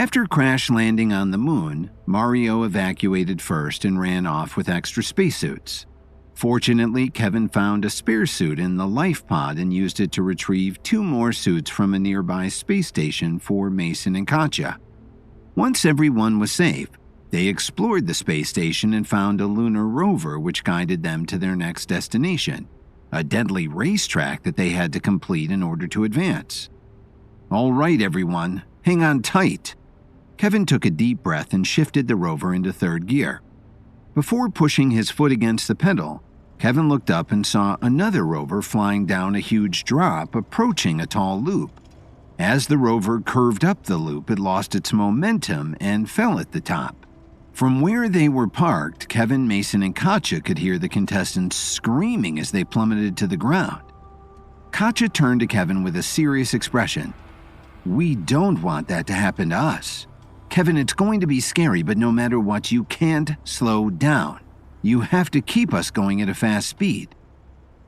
After crash landing on the moon, Mario evacuated first and ran off with extra spacesuits. Fortunately, Kevin found a spare suit in the life pod and used it to retrieve 2 more suits from a nearby space station for Mason and Katja. Once everyone was safe, they explored the space station and found a lunar rover which guided them to their next destination, a deadly racetrack that they had to complete in order to advance. "All right, everyone, hang on tight." Kevin took a deep breath and shifted the rover into 3rd gear. Before pushing his foot against the pedal, Kevin looked up and saw another rover flying down a huge drop, approaching a tall loop. As the rover curved up the loop, it lost its momentum and fell at the top. From where they were parked, Kevin, Mason, and Katja could hear the contestants screaming as they plummeted to the ground. Katja turned to Kevin with a serious expression. "We don't want that to happen to us. Kevin, it's going to be scary, but no matter what, you can't slow down. You have to keep us going at a fast speed."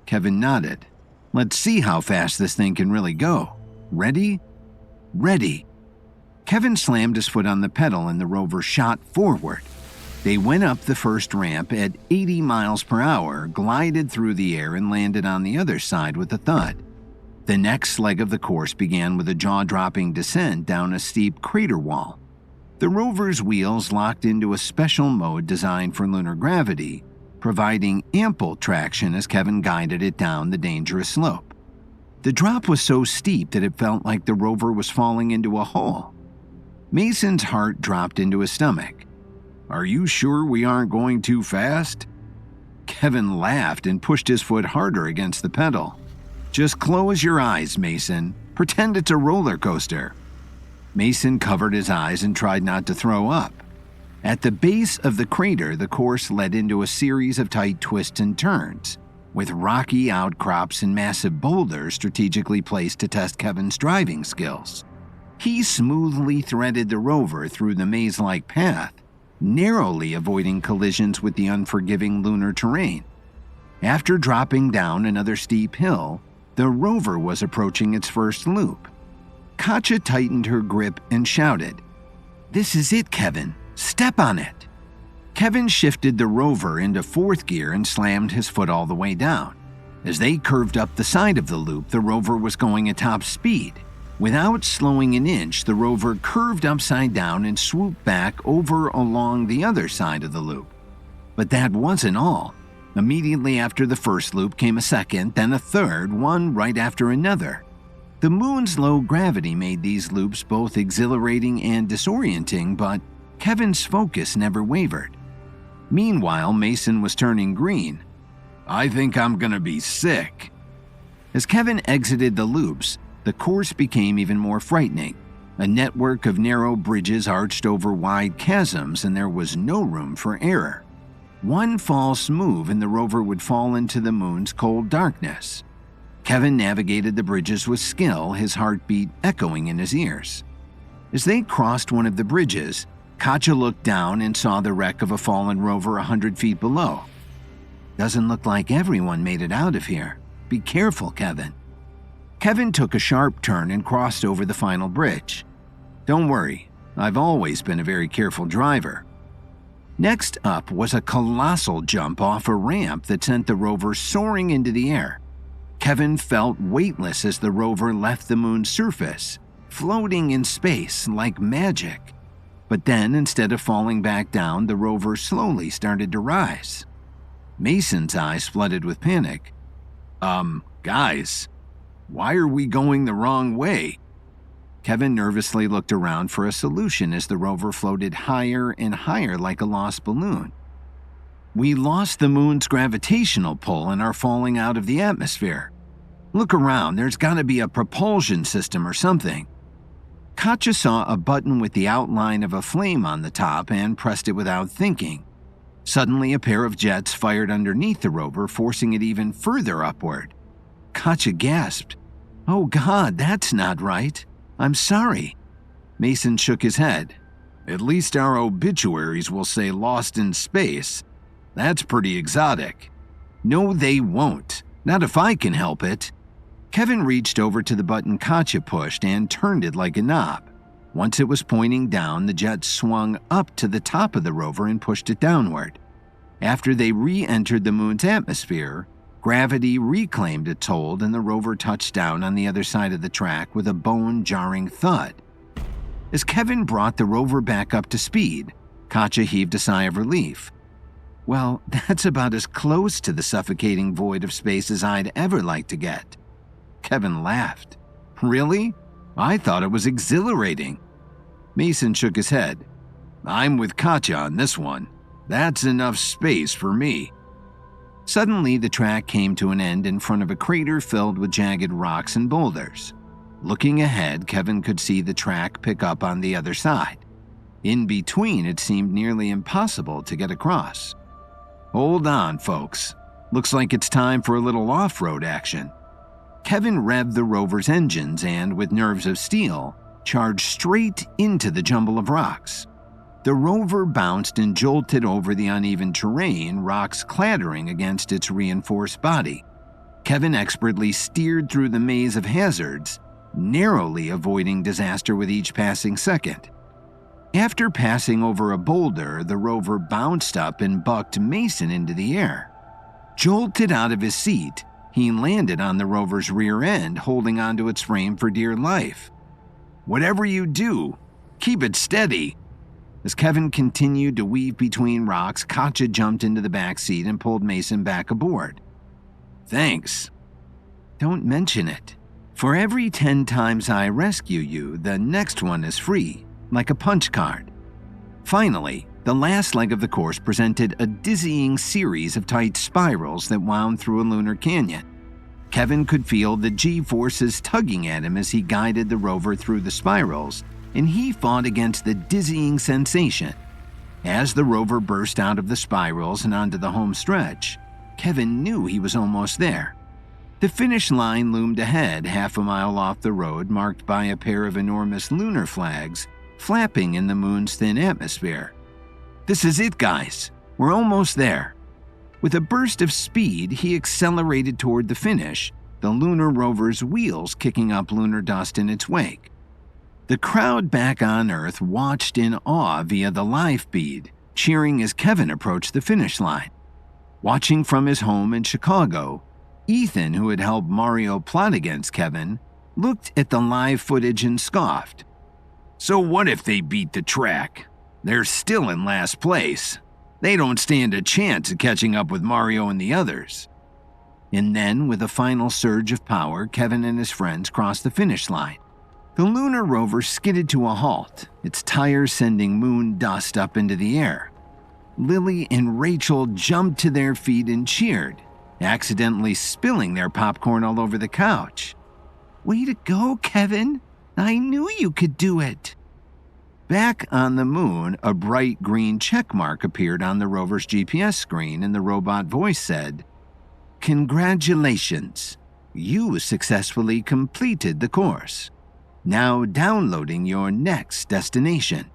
Kevin nodded. "Let's see how fast this thing can really go. Ready?" "Ready." Kevin slammed his foot on the pedal and the rover shot forward. They went up the first ramp at 80 miles per hour, glided through the air, and landed on the other side with a thud. The next leg of the course began with a jaw-dropping descent down a steep crater wall. The rover's wheels locked into a special mode designed for lunar gravity, providing ample traction as Kevin guided it down the dangerous slope. The drop was so steep that it felt like the rover was falling into a hole. Mason's heart dropped into his stomach. "Are you sure we aren't going too fast?" Kevin laughed and pushed his foot harder against the pedal. "Just close your eyes, Mason. Pretend it's a roller coaster." Mason covered his eyes and tried not to throw up. At the base of the crater, the course led into a series of tight twists and turns, with rocky outcrops and massive boulders strategically placed to test Kevin's driving skills. He smoothly threaded the rover through the maze-like path, narrowly avoiding collisions with the unforgiving lunar terrain. After dropping down another steep hill, the rover was approaching its first loop. Katja tightened her grip and shouted, "This is it, Kevin. Step on it." Kevin shifted the rover into 4th gear and slammed his foot all the way down. As they curved up the side of the loop, the rover was going at top speed. Without slowing an inch, the rover curved upside down and swooped back over along the other side of the loop. But that wasn't all. Immediately after the first loop came a second, then a third, one right after another. The moon's low gravity made these loops both exhilarating and disorienting, but Kevin's focus never wavered. Meanwhile, Mason was turning green. "I think I'm gonna be sick." As Kevin exited the loops, the course became even more frightening. A network of narrow bridges arched over wide chasms, and there was no room for error. One false move and the rover would fall into the moon's cold darkness. Kevin navigated the bridges with skill, his heartbeat echoing in his ears. As they crossed one of the bridges, Katja looked down and saw the wreck of a fallen rover 100 feet below. "Doesn't look like everyone made it out of here. Be careful, Kevin." Kevin took a sharp turn and crossed over the final bridge. "Don't worry, I've always been a very careful driver." Next up was a colossal jump off a ramp that sent the rover soaring into the air. Kevin felt weightless as the rover left the moon's surface, floating in space like magic. But then, instead of falling back down, the rover slowly started to rise. Mason's eyes flooded with panic. Guys, why are we going the wrong way?" Kevin nervously looked around for a solution as the rover floated higher and higher like a lost balloon. "We lost the moon's gravitational pull and are falling out of the atmosphere. Look around, there's gotta be a propulsion system or something." Katja saw a button with the outline of a flame on the top and pressed it without thinking. Suddenly, a pair of jets fired underneath the rover, forcing it even further upward. Katja gasped. "Oh God, that's not right. I'm sorry." Mason shook his head. "At least our obituaries will say lost in space. That's pretty exotic." "No, they won't. Not if I can help it." Kevin reached over to the button Katja pushed and turned it like a knob. Once it was pointing down, the jet swung up to the top of the rover and pushed it downward. After they re-entered the moon's atmosphere, gravity reclaimed its hold and the rover touched down on the other side of the track with a bone-jarring thud. As Kevin brought the rover back up to speed, Katja heaved a sigh of relief. Well, that's about as close to the suffocating void of space as I'd ever like to get. Kevin laughed. Really? I thought it was exhilarating. Mason shook his head. I'm with Katja on this one. That's enough space for me. Suddenly, the track came to an end in front of a crater filled with jagged rocks and boulders. Looking ahead, Kevin could see the track pick up on the other side. In between, it seemed nearly impossible to get across. Hold on, folks. Looks like it's time for a little off-road action. Kevin revved the rover's engines and, with nerves of steel, charged straight into the jumble of rocks. The rover bounced and jolted over the uneven terrain, rocks clattering against its reinforced body. Kevin expertly steered through the maze of hazards, narrowly avoiding disaster with each passing second. After passing over a boulder, the rover bounced up and bucked Mason into the air. Jolted out of his seat, he landed on the rover's rear end, holding onto its frame for dear life. Whatever you do, keep it steady. As Kevin continued to weave between rocks, Katja jumped into the back seat and pulled Mason back aboard. Thanks. Don't mention it. For every 10 times I rescue you, the next one is free, like a punch card. Finally, the last leg of the course presented a dizzying series of tight spirals that wound through a lunar canyon. Kevin could feel the G-forces tugging at him as he guided the rover through the spirals, and he fought against the dizzying sensation. As the rover burst out of the spirals and onto the home stretch, Kevin knew he was almost there. The finish line loomed ahead, half a mile off the road, marked by a pair of enormous lunar flags flapping in the moon's thin atmosphere. This is it, guys. We're almost there. With a burst of speed, he accelerated toward the finish, the lunar rover's wheels kicking up lunar dust in its wake. The crowd back on Earth watched in awe via the live feed, cheering as Kevin approached the finish line. Watching from his home in Chicago, Ethan, who had helped Mario plot against Kevin, looked at the live footage and scoffed. So what if they beat the track? They're still in last place. They don't stand a chance of catching up with Mario and the others. And then, with a final surge of power, Kevin and his friends crossed the finish line. The lunar rover skidded to a halt, its tires sending moon dust up into the air. Lily and Rachel jumped to their feet and cheered, accidentally spilling their popcorn all over the couch. Way to go, Kevin! I knew you could do it! Back on the moon, a bright green check mark appeared on the rover's GPS screen, and the robot voice said, "Congratulations! You successfully completed the course. Now downloading your next destination."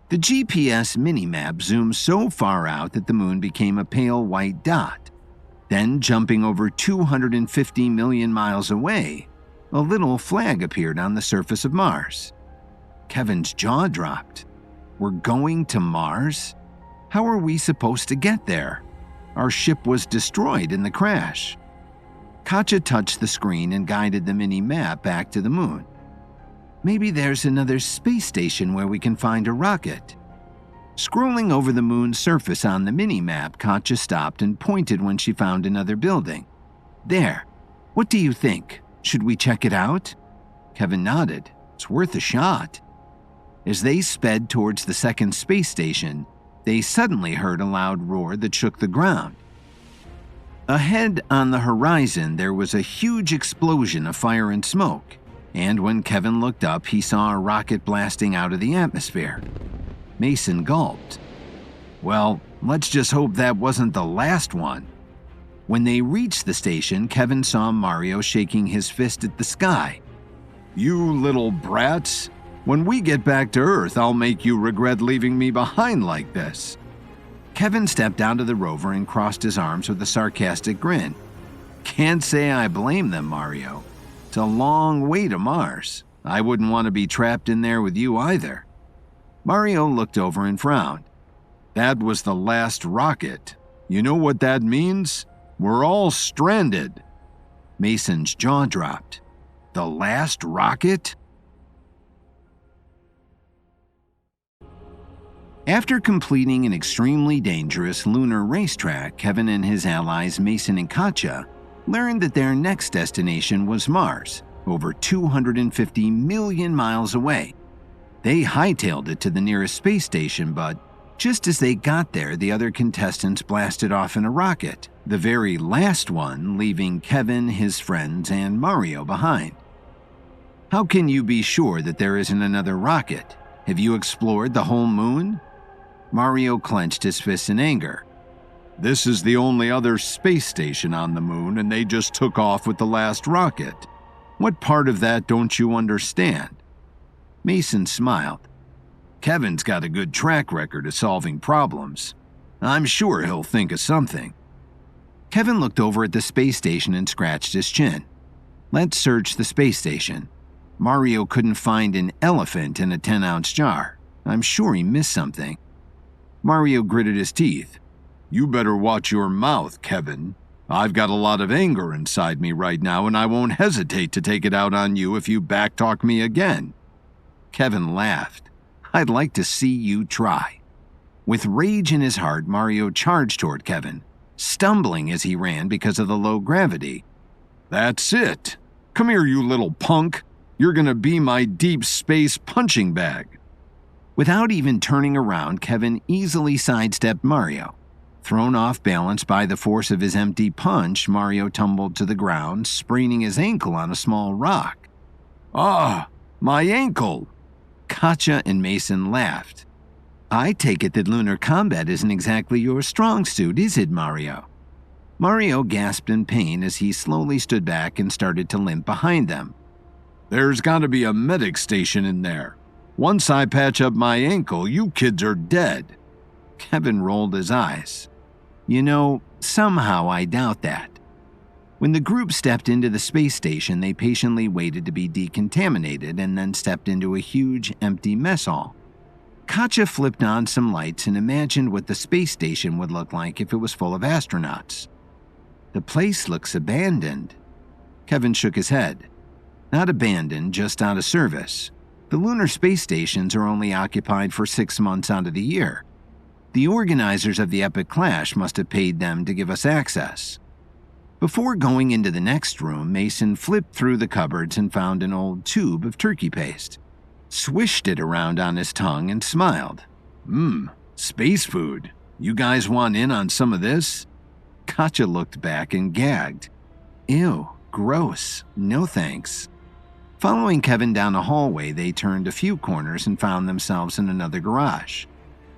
The GPS minimap zoomed so far out that the moon became a pale white dot. Then, jumping over 250 million miles away, a little flag appeared on the surface of Mars. Kevin's jaw dropped. We're going to Mars? How are we supposed to get there? Our ship was destroyed in the crash. Katja touched the screen and guided the mini-map back to the moon. Maybe there's another space station where we can find a rocket. Scrolling over the moon's surface on the mini-map, Katja stopped and pointed when she found another building. There. What do you think? Should we check it out? Kevin nodded. It's worth a shot. As they sped towards the second space station, they suddenly heard a loud roar that shook the ground. Ahead on the horizon, there was a huge explosion of fire and smoke, and when Kevin looked up, he saw a rocket blasting out of the atmosphere. Mason gulped. Well, let's just hope that wasn't the last one. When they reached the station, Kevin saw Mario shaking his fist at the sky. You little brats! When we get back to Earth, I'll make you regret leaving me behind like this. Kevin stepped out of the rover and crossed his arms with a sarcastic grin. Can't say I blame them, Mario. It's a long way to Mars. I wouldn't want to be trapped in there with you either." Mario looked over and frowned. "That was the last rocket. You know what that means? We're all stranded." Mason's jaw dropped. The last rocket? After completing an extremely dangerous lunar racetrack, Kevin and his allies Mason and Katja learned that their next destination was Mars, over 250 million miles away. They hightailed it to the nearest space station, but just as they got there, the other contestants blasted off in a rocket, the very last one leaving Kevin, his friends, and Mario behind. "How can you be sure that there isn't another rocket? Have you explored the whole moon?" Mario clenched his fists in anger. "This is the only other space station on the moon, and they just took off with the last rocket. What part of that don't you understand?" Mason smiled. "Kevin's got a good track record of solving problems. I'm sure he'll think of something." Kevin looked over at the space station and scratched his chin. "Let's search the space station." Mario couldn't find an elephant in a 10-ounce jar. I'm sure he missed something. Mario gritted his teeth. "You better watch your mouth, Kevin. I've got a lot of anger inside me right now, and I won't hesitate to take it out on you if you backtalk me again." Kevin laughed. "I'd like to see you try." With rage in his heart, Mario charged toward Kevin, stumbling as he ran because of the low gravity. "That's it. Come here, you little punk. You're gonna be my deep space punching bag." Without even turning around, Kevin easily sidestepped Mario. Thrown off balance by the force of his empty punch, Mario tumbled to the ground, spraining his ankle on a small rock. "Ah, my ankle!" Katja and Mason laughed. "I take it that lunar combat isn't exactly your strong suit, is it, Mario?" Mario gasped in pain as he slowly stood back and started to limp behind them. "There's got to be a medic station in there. Once I patch up my ankle, you kids are dead." Kevin rolled his eyes. "You know, somehow I doubt that." When the group stepped into the space station, they patiently waited to be decontaminated and then stepped into a huge, empty mess hall. Katja flipped on some lights and imagined what the space station would look like if it was full of astronauts. "The place looks abandoned." Kevin shook his head. "Not abandoned, just out of service. The lunar space stations are only occupied for 6 months out of the year. The organizers of the Epic Clash must have paid them to give us access." Before going into the next room, Mason flipped through the cupboards and found an old tube of turkey paste. Swished it around on his tongue and smiled. Space food. You guys want in on some of this?" Katja looked back and gagged. "Ew, gross. No thanks." Following Kevin down a hallway, they turned a few corners and found themselves in another garage.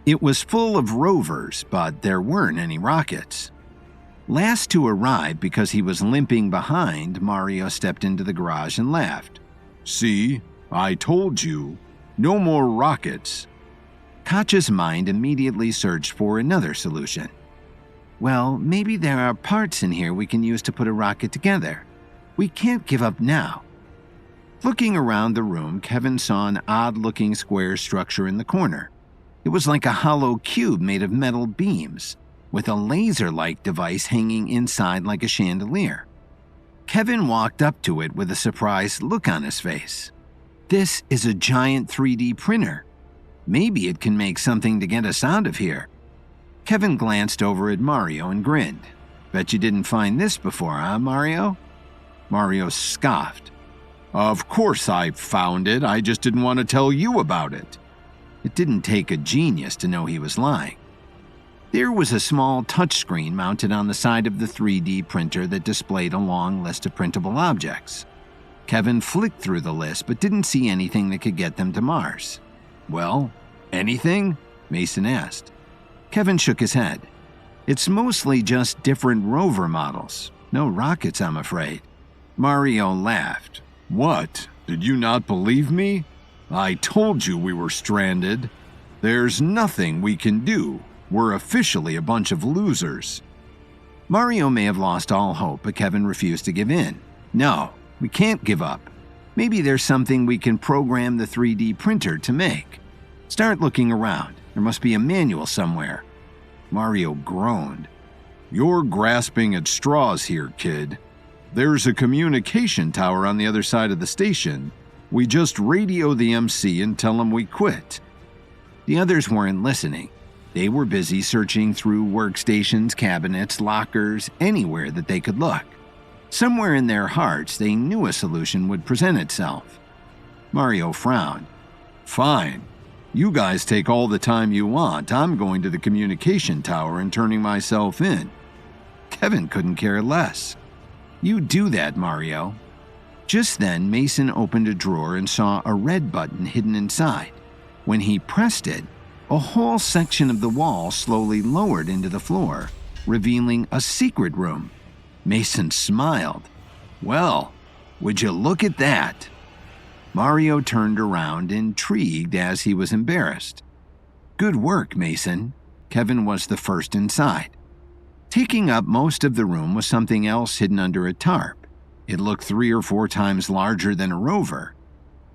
It was full of rovers, but there weren't any rockets. Last to arrive because he was limping behind, Mario stepped into the garage and laughed. "See, I told you. No more rockets." Katja's mind immediately searched for another solution. "Well, maybe there are parts in here we can use to put a rocket together. We can't give up now." Looking around the room, Kevin saw an odd-looking square structure in the corner. It was like a hollow cube made of metal beams, with a laser-like device hanging inside like a chandelier. Kevin walked up to it with a surprised look on his face. "This is a giant 3D printer. Maybe it can make something to get us out of here." Kevin glanced over at Mario and grinned. "Bet you didn't find this before, huh, Mario?" Mario scoffed. "Of course I found it, I just didn't want to tell you about it." It didn't take a genius to know he was lying. There was a small touchscreen mounted on the side of the 3D printer that displayed a long list of printable objects. Kevin flicked through the list but didn't see anything that could get them to Mars. "Well, anything?" Mason asked. Kevin shook his head. "It's mostly just different rover models. No rockets, I'm afraid." Mario laughed. "What? Did you not believe me? I told you we were stranded. There's nothing we can do. We're officially a bunch of losers." Mario may have lost all hope, but Kevin refused to give in. "No, we can't give up." Maybe there's something we can program the 3D printer to make. Start looking around. There must be a manual somewhere." Mario groaned. "You're grasping at straws here, kid. There's a communication tower on the other side of the station. We just radio the MC and tell him we quit." The others weren't listening. They were busy searching through workstations, cabinets, lockers, anywhere that they could look. Somewhere in their hearts, they knew a solution would present itself. Mario frowned. "Fine. You guys take all the time you want. I'm going to the communication tower and turning myself in." Kevin couldn't care less. "You do that, Mario." Just then, Mason opened a drawer and saw a red button hidden inside. When he pressed it, a whole section of the wall slowly lowered into the floor, revealing a secret room. Mason smiled. "Well, would you look at that?" Mario turned around, intrigued as he was embarrassed. "Good work, Mason." Kevin was the first inside. Taking up most of the room was something else hidden under a tarp. It looked 3 or 4 times larger than a rover.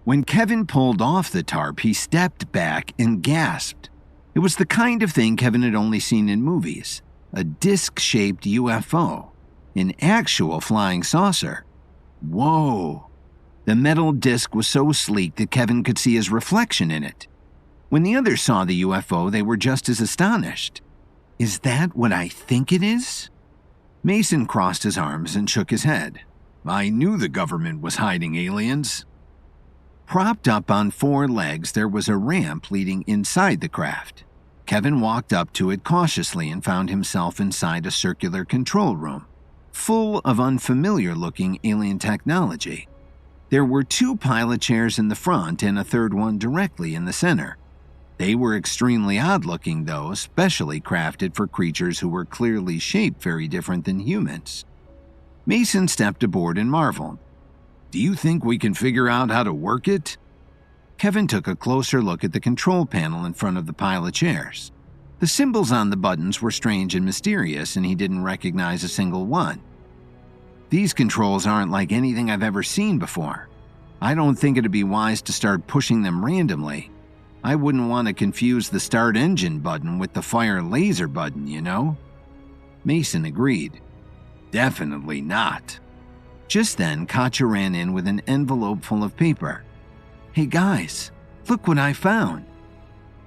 When Kevin pulled off the tarp, he stepped back and gasped. It was the kind of thing Kevin had only seen in movies, a disc-shaped UFO, an actual flying saucer. Whoa! The metal disc was so sleek that Kevin could see his reflection in it. When the others saw the UFO, they were just as astonished. "Is that what I think it is?" Mason crossed his arms and shook his head. "I knew the government was hiding aliens." Propped up on 4 legs, there was a ramp leading inside the craft. Kevin walked up to it cautiously and found himself inside a circular control room, full of unfamiliar-looking alien technology. There were 2 pilot chairs in the front and a third one directly in the center. They were extremely odd-looking, though, specially crafted for creatures who were clearly shaped very different than humans. Mason stepped aboard and marveled. "Do you think we can figure out how to work it?" Kevin took a closer look at the control panel in front of the pilot chairs. The symbols on the buttons were strange and mysterious, and he didn't recognize a single one. "These controls aren't like anything I've ever seen before. I don't think it'd be wise to start pushing them randomly. I wouldn't want to confuse the start engine button with the fire laser button, you know?" Mason agreed. "Definitely not." Just then, Katja ran in with an envelope full of paper. "Hey guys, look what I found."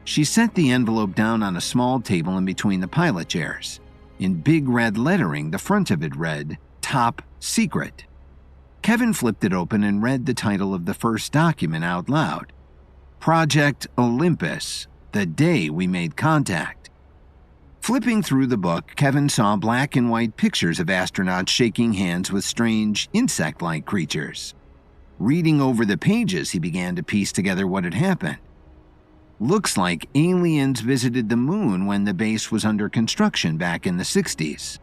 She set the envelope down on a small table in between the pilot chairs. In big red lettering, the front of it read, "Top Secret." Kevin flipped it open and read the title of the first document out loud. "Project Olympus, the day we made contact." Flipping through the book, Kevin saw black and white pictures of astronauts shaking hands with strange, insect-like creatures. Reading over the pages, he began to piece together what had happened. Looks like aliens visited the moon when the base was under construction back in the 60s.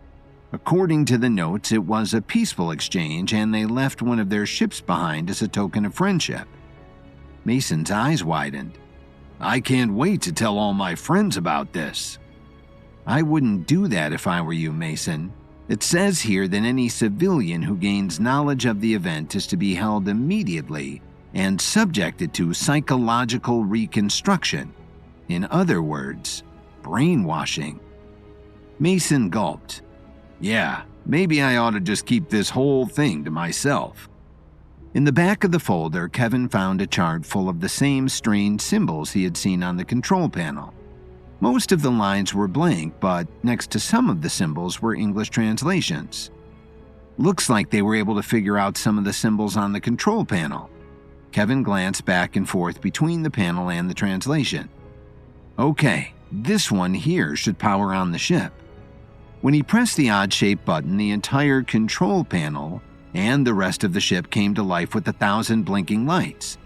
According to the notes, it was a peaceful exchange, and they left one of their ships behind as a token of friendship. Mason's eyes widened. "I can't wait to tell all my friends about this." "I wouldn't do that if I were you, Mason. It says here that any civilian who gains knowledge of the event is to be held immediately and subjected to psychological reconstruction. In other words, brainwashing." Mason gulped. "Yeah, maybe I ought to just keep this whole thing to myself." In the back of the folder, Kevin found a chart full of the same strange symbols he had seen on the control panel. Most of the lines were blank, but next to some of the symbols were English translations. Looks like they were able to figure out some of the symbols on the control panel. Kevin glanced back and forth between the panel and the translation. "Okay, this one here should power on the ship." When he pressed the odd-shaped button, the entire control panel and the rest of the ship came to life with 1,000 blinking lights.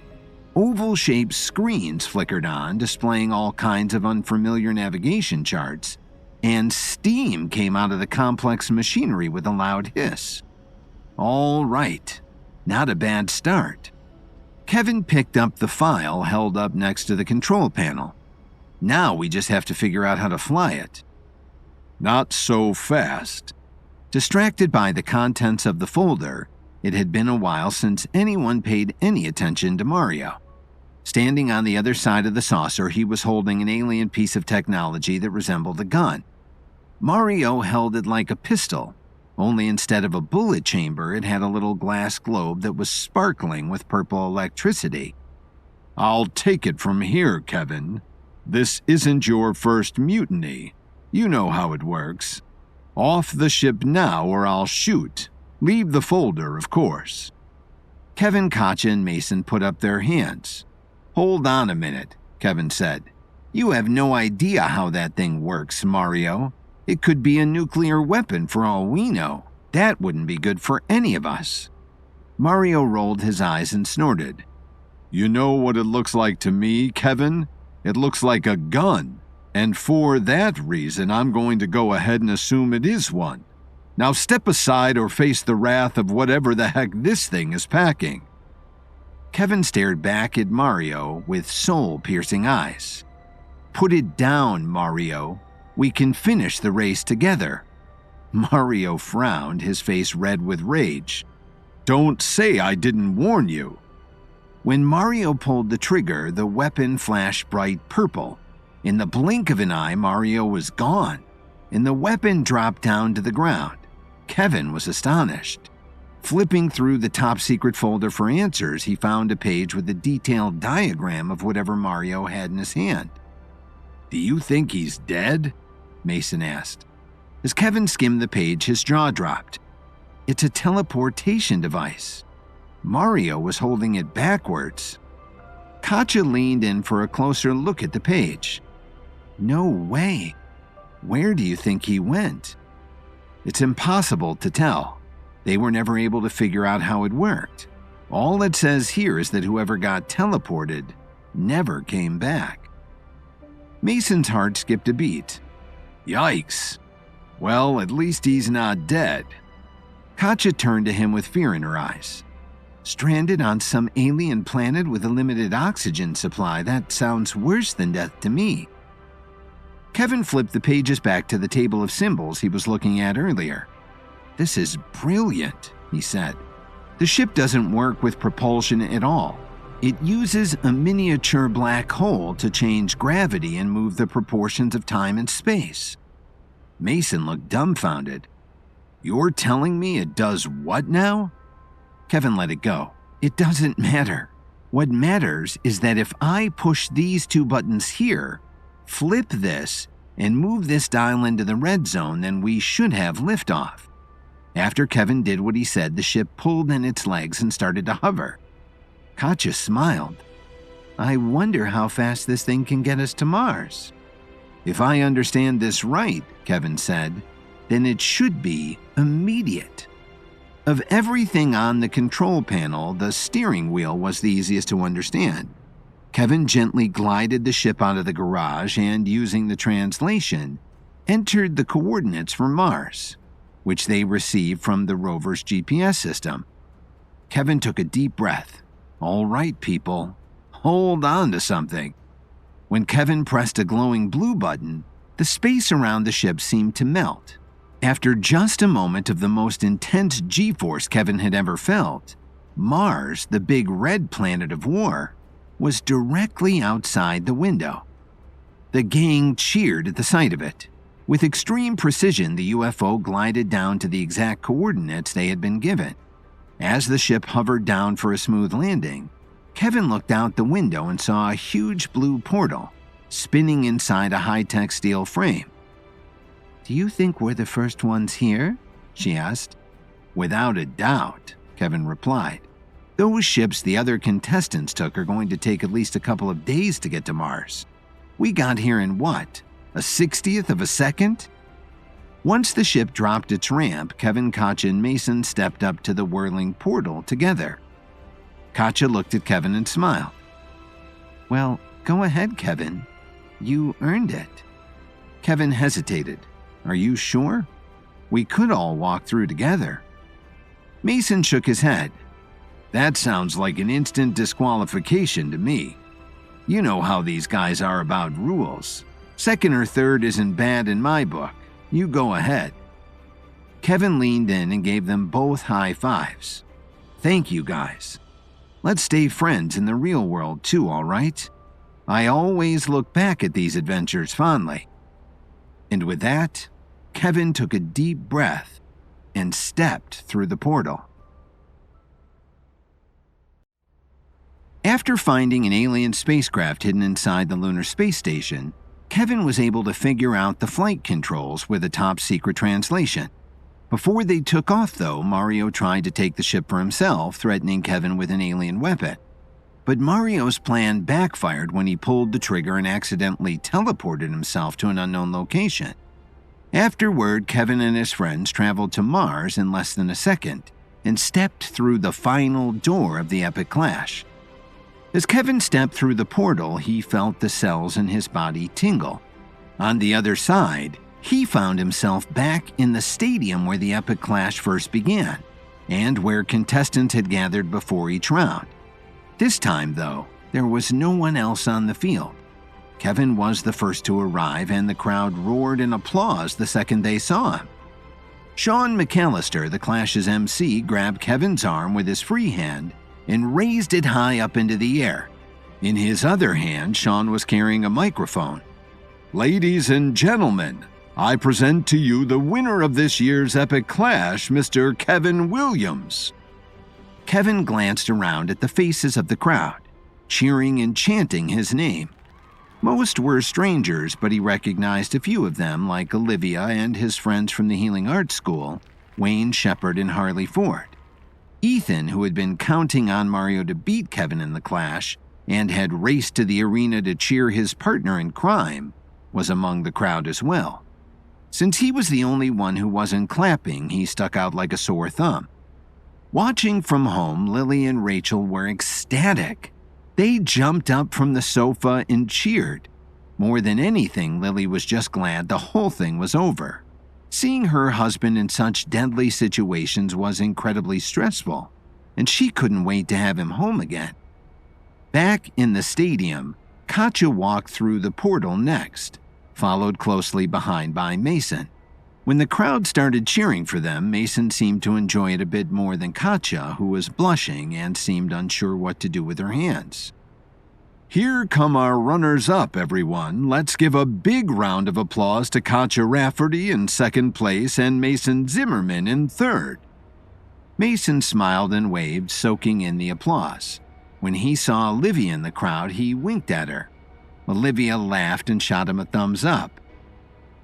Oval-shaped screens flickered on, displaying all kinds of unfamiliar navigation charts, and steam came out of the complex machinery with a loud hiss. All right, not a bad start. Kevin picked up the file held up next to the control panel. Now we just have to figure out how to fly it. "Not so fast." Distracted by the contents of the folder, It had been a while since anyone paid any attention to Mario. Standing on the other side of the saucer, he was holding an alien piece of technology that resembled a gun. Mario held it like a pistol, only instead of a bullet chamber, it had a little glass globe that was sparkling with purple electricity. "I'll take it from here, Kevin. This isn't your first mutiny. You know how it works. Off the ship now or I'll shoot. Leave the folder, of course." Kevin, Katjaa, and Mason put up their hands. "Hold on a minute," Kevin said. "You have no idea how that thing works, Mario. It could be a nuclear weapon for all we know. That wouldn't be good for any of us." Mario rolled his eyes and snorted. "You know what it looks like to me, Kevin? It looks like a gun. And for that reason, I'm going to go ahead and assume it is one. Now step aside or face the wrath of whatever the heck this thing is packing." Kevin stared back at Mario with soul-piercing eyes. "Put it down, Mario. We can finish the race together." Mario frowned, his face red with rage. "Don't say I didn't warn you." When Mario pulled the trigger, the weapon flashed bright purple. In the blink of an eye, Mario was gone, and the weapon dropped down to the ground. Kevin was astonished. Flipping through the top-secret folder for answers, he found a page with a detailed diagram of whatever Mario had in his hand. "Do you think he's dead?" Mason asked. As Kevin skimmed the page, his jaw dropped. It's a teleportation device. Mario was holding it backwards. Katjaa leaned in for a closer look at the page. "No way. Where do you think he went?" "It's impossible to tell. They were never able to figure out how it worked. All it says here is that whoever got teleported never came back." Mason's heart skipped a beat. "Yikes. Well, at least he's not dead." Katjaa turned to him with fear in her eyes. "Stranded on some alien planet with a limited oxygen supply, that sounds worse than death to me." Kevin flipped the pages back to the table of symbols he was looking at earlier. "This is brilliant," he said. "The ship doesn't work with propulsion at all. It uses a miniature black hole to change gravity and move the proportions of time and space." Mason looked dumbfounded. "You're telling me it does what now?" Kevin let it go. "It doesn't matter. What matters is that if I push these two buttons here, flip this, and move this dial into the red zone, then we should have liftoff." After Kevin did what he said, the ship pulled in its legs and started to hover. Katjaa smiled. "I wonder how fast this thing can get us to Mars." "If I understand this right," Kevin said, "then it should be immediate." Of everything on the control panel, the steering wheel was the easiest to understand. Kevin gently glided the ship out of the garage and, using the translation, entered the coordinates for Mars, which they received from the rover's GPS system. Kevin took a deep breath. "All right, people, hold on to something." When Kevin pressed a glowing blue button, the space around the ship seemed to melt. After just a moment of the most intense G-force Kevin had ever felt, Mars, the big red planet of war, was directly outside the window. The gang cheered at the sight of it. With extreme precision, the UFO glided down to the exact coordinates they had been given. As the ship hovered down for a smooth landing, Kevin looked out the window and saw a huge blue portal spinning inside a high-tech steel frame. "Do you think we're the first ones here?" she asked. "Without a doubt," Kevin replied. "Those ships the other contestants took are going to take at least a couple of days to get to Mars. We got here in what, a 60th of a second?" Once the ship dropped its ramp, Kevin, Katjaa, and Mason stepped up to the whirling portal together. Katjaa looked at Kevin and smiled. "Well, go ahead, Kevin. You earned it." Kevin hesitated. "Are you sure? We could all walk through together." Mason shook his head. "That sounds like an instant disqualification to me. You know how these guys are about rules. Second or third isn't bad in my book. You go ahead." Kevin leaned in and gave them both high fives. Thank you, guys. Let's stay friends in the real world too, all right? I always look back at these adventures fondly." And with that, Kevin took a deep breath and stepped through the portal. After finding an alien spacecraft hidden inside the lunar space station, Kevin was able to figure out the flight controls with a top-secret translation. Before they took off, though, Mario tried to take the ship for himself, threatening Kevin with an alien weapon. But Mario's plan backfired when he pulled the trigger and accidentally teleported himself to an unknown location. Afterward, Kevin and his friends traveled to Mars in less than a second and stepped through the final door of the Epic Clash. As Kevin stepped through the portal, he felt the cells in his body tingle. On the other side, he found himself back in the stadium where the Epic Clash first began, and where contestants had gathered before each round. This time, though, there was no one else on the field. Kevin was the first to arrive, and the crowd roared in applause the second they saw him. Sean McAllister, the Clash's MC, grabbed Kevin's arm with his free hand and raised it high up into the air. In his other hand, Sean was carrying a microphone. "Ladies and gentlemen, I present to you the winner of this year's Epic Clash, Mr. Kevin Williams." Kevin glanced around at the faces of the crowd, cheering and chanting his name. Most were strangers, but he recognized a few of them, like Olivia and his friends from the Healing Arts School, Wayne Shepard and Harley Ford. Ethan, who had been counting on Mario to beat Kevin in the Clash and had raced to the arena to cheer his partner in crime, was among the crowd as well. Since he was the only one who wasn't clapping, he stuck out like a sore thumb. Watching from home, Lily and Rachel were ecstatic. They jumped up from the sofa and cheered. More than anything, Lily was just glad the whole thing was over. Seeing her husband in such deadly situations was incredibly stressful, and she couldn't wait to have him home again. Back in the stadium, Katja walked through the portal next, followed closely behind by Mason. When the crowd started cheering for them, Mason seemed to enjoy it a bit more than Katja, who was blushing and seemed unsure what to do with her hands. "Here come our runners-up, everyone. Let's give a big round of applause to Katja Rafferty in second place and Mason Zimmerman in third." Mason smiled and waved, soaking in the applause. When he saw Olivia in the crowd, he winked at her. Olivia laughed and shot him a thumbs up.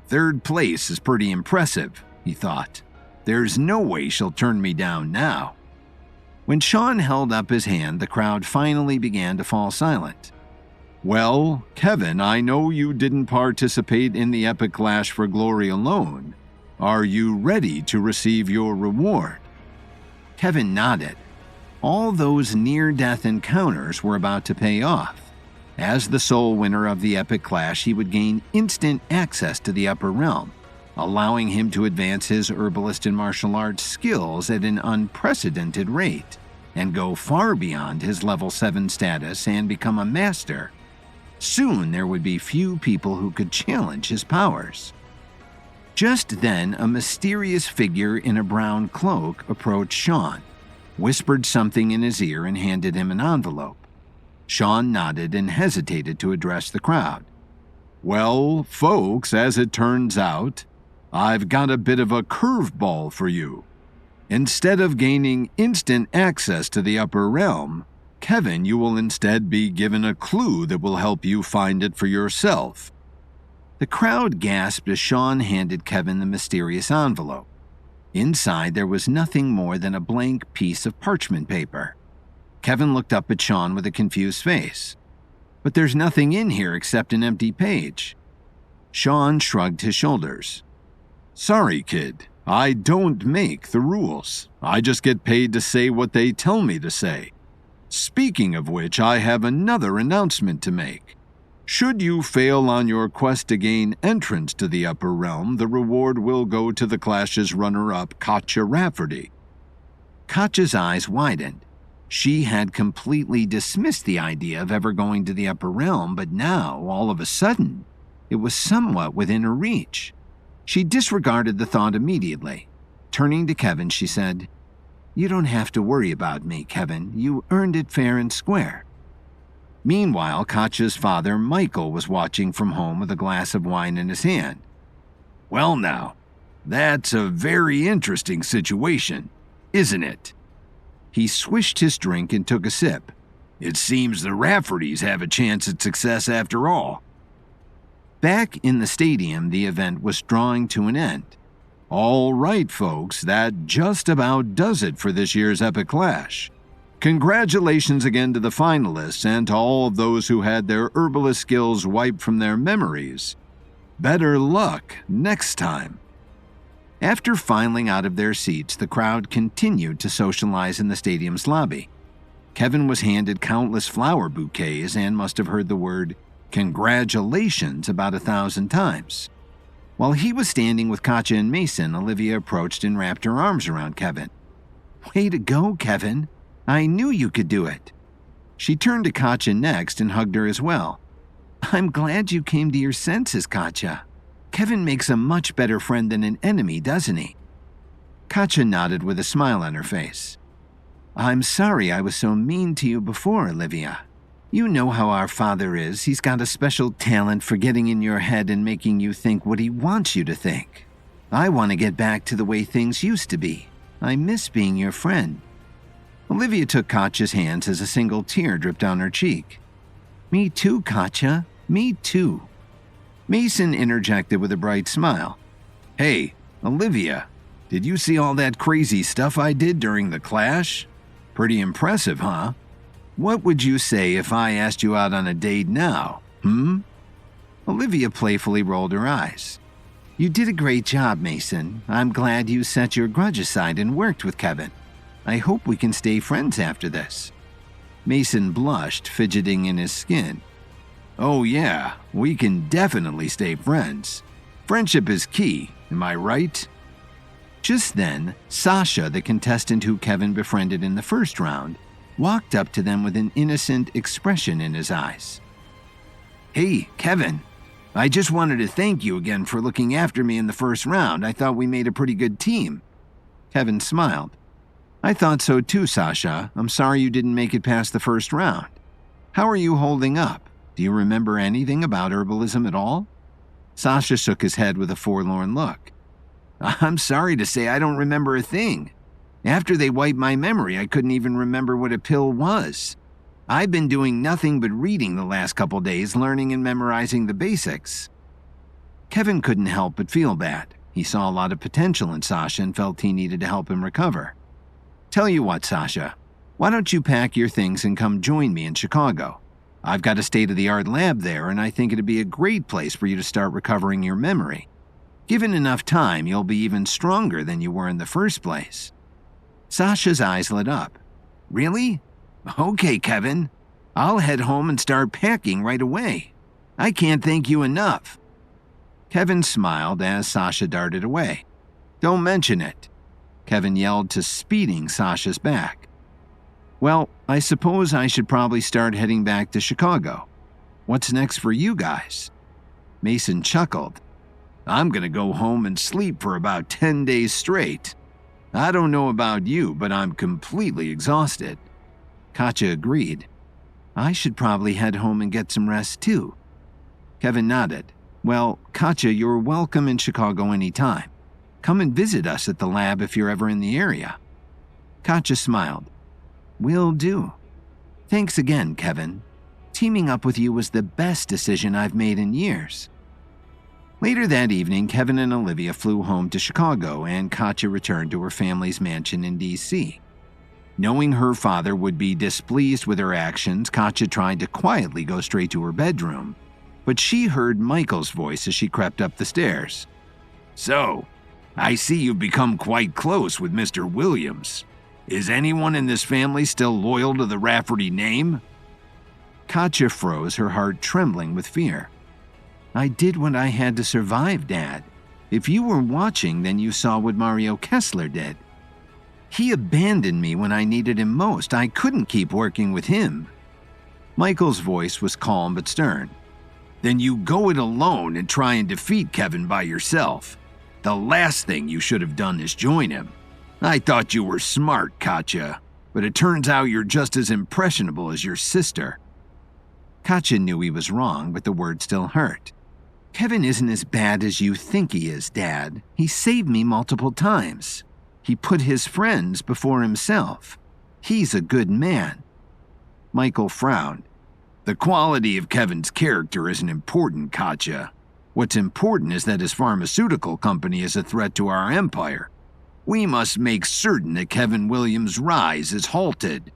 "Third place is pretty impressive," he thought. "There's no way she'll turn me down now." When Sean held up his hand, the crowd finally began to fall silent. "Well, Kevin, I know you didn't participate in the Epic Clash for glory alone. Are you ready to receive your reward?" Kevin nodded. All those near-death encounters were about to pay off. As the sole winner of the Epic Clash, he would gain instant access to the Upper Realm, allowing him to advance his herbalist and martial arts skills at an unprecedented rate, and go far beyond his level 7 status and become a master. Soon there would be few people who could challenge his powers. Just then, a mysterious figure in a brown cloak approached Sean, whispered something in his ear, and handed him an envelope. Sean nodded and hesitated to address the crowd. "Well, folks, as it turns out, I've got a bit of a curveball for you. Instead of gaining instant access to the Upper Realm, Kevin, you will instead be given a clue that will help you find it for yourself." The crowd gasped as Sean handed Kevin the mysterious envelope. Inside, there was nothing more than a blank piece of parchment paper. Kevin looked up at Sean with a confused face. "But there's nothing in here except an empty page." Sean shrugged his shoulders. "Sorry, kid. I don't make the rules. I just get paid to say what they tell me to say. Speaking of which, I have another announcement to make. Should you fail on your quest to gain entrance to the Upper Realm, the reward will go to the Clash's runner-up, Katja Rafferty." Katja's eyes widened. She had completely dismissed the idea of ever going to the Upper Realm, but now, all of a sudden, it was somewhat within her reach. She disregarded the thought immediately. Turning to Kevin, she said, You don't have to worry about me, Kevin. You earned it fair and square." Meanwhile, Katja's father, Michael, was watching from home with a glass of wine in his hand. "Well now, that's a very interesting situation, isn't it?" He swished his drink and took a sip. "It seems the Raffertys have a chance at success after all." Back in the stadium, the event was drawing to an end. "All right, folks, that just about does it for this year's Epic Clash. Congratulations again to the finalists and to all of those who had their herbalist skills wiped from their memories. Better luck next time." After filing out of their seats, the crowd continued to socialize in the stadium's lobby. Kevin was handed countless flower bouquets and must have heard the word "congratulations" about 1,000 times. While he was standing with Katja and Mason, Olivia approached and wrapped her arms around Kevin. "Way to go, Kevin. I knew you could do it." She turned to Katja next and hugged her as well. "I'm glad you came to your senses, Katja. Kevin makes a much better friend than an enemy, doesn't he?" Katja nodded with a smile on her face. "I'm sorry I was so mean to you before, Olivia. You know how our father is. He's got a special talent for getting in your head and making you think what he wants you to think. I want to get back to the way things used to be. I miss being your friend." Olivia took Katja's hands as a single tear dripped down her cheek. "Me too, Katja. Me too." Mason interjected with a bright smile. "Hey, Olivia, did you see all that crazy stuff I did during the clash? Pretty impressive, huh? What would you say if I asked you out on a date now, Olivia playfully rolled her eyes. "You did a great job, Mason. I'm glad you set your grudge aside and worked with Kevin. I hope we can stay friends after this." Mason blushed, fidgeting in his skin. "Oh yeah, we can definitely stay friends. Friendship is key, am I right?" Just then, Sasha, the contestant who Kevin befriended in the first round, walked up to them with an innocent expression in his eyes. "Hey, Kevin, I just wanted to thank you again for looking after me in the first round. I thought we made a pretty good team." Kevin smiled. "I thought so too, Sasha. I'm sorry you didn't make it past the first round. How are you holding up? Do you remember anything about herbalism at all?" Sasha shook his head with a forlorn look. "I'm sorry to say I don't remember a thing. After they wiped my memory, I couldn't even remember what a pill was. I've been doing nothing but reading the last couple days, learning and memorizing the basics." Kevin couldn't help but feel bad. He saw a lot of potential in Sasha and felt he needed to help him recover. "Tell you what, Sasha, why don't you pack your things and come join me in Chicago? I've got a state-of-the-art lab there, and I think it'd be a great place for you to start recovering your memory. Given enough time, you'll be even stronger than you were in the first place." Sasha's eyes lit up. "Really? Okay, Kevin. I'll head home and start packing right away. I can't thank you enough." Kevin smiled as Sasha darted away. "Don't mention it," Kevin yelled to speeding Sasha's back. "Well, I suppose I should probably start heading back to Chicago. What's next for you guys?" Mason chuckled. "I'm gonna go home and sleep for about 10 days straight. I don't know about you, but I'm completely exhausted." Katja agreed. "I should probably head home and get some rest too." Kevin nodded. "Well, Katja, you're welcome in Chicago anytime. Come and visit us at the lab if you're ever in the area." Katja smiled. "Will do. Thanks again, Kevin. Teaming up with you was the best decision I've made in years." Later that evening, Kevin and Olivia flew home to Chicago, and Katja returned to her family's mansion in D.C. Knowing her father would be displeased with her actions, Katja tried to quietly go straight to her bedroom, but she heard Michael's voice as she crept up the stairs. "So, I see you've become quite close with Mr. Williams. Is anyone in this family still loyal to the Rafferty name?" Katja froze, her heart trembling with fear. "I did what I had to survive, Dad. If you were watching, then you saw what Mario Kessler did. He abandoned me when I needed him most. I couldn't keep working with him." Michael's voice was calm but stern. "Then you go it alone and try and defeat Kevin by yourself. The last thing you should have done is join him. I thought you were smart, Katya, but it turns out you're just as impressionable as your sister." Katya knew he was wrong, but the word still hurt. "Kevin isn't as bad as you think he is, Dad. He saved me multiple times. He put his friends before himself. He's a good man." Michael frowned. "The quality of Kevin's character isn't important, Katya. What's important is that his pharmaceutical company is a threat to our empire. We must make certain that Kevin Williams' rise is halted.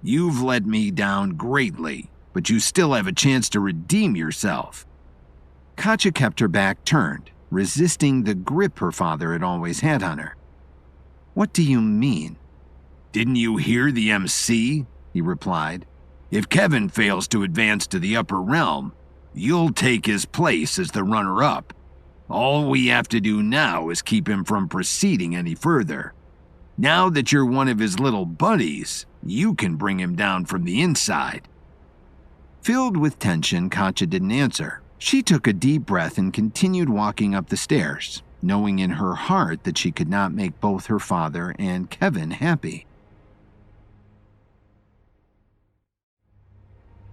You've let me down greatly, but you still have a chance to redeem yourself." Katya kept her back turned, resisting the grip her father had always had on her. "What do you mean?" "Didn't you hear the MC?" he replied. "If Kevin fails to advance to the upper realm, you'll take his place as the runner-up. All we have to do now is keep him from proceeding any further. Now that you're one of his little buddies, you can bring him down from the inside." Filled with tension, Katya didn't answer. She took a deep breath and continued walking up the stairs, knowing in her heart that she could not make both her father and Kevin happy.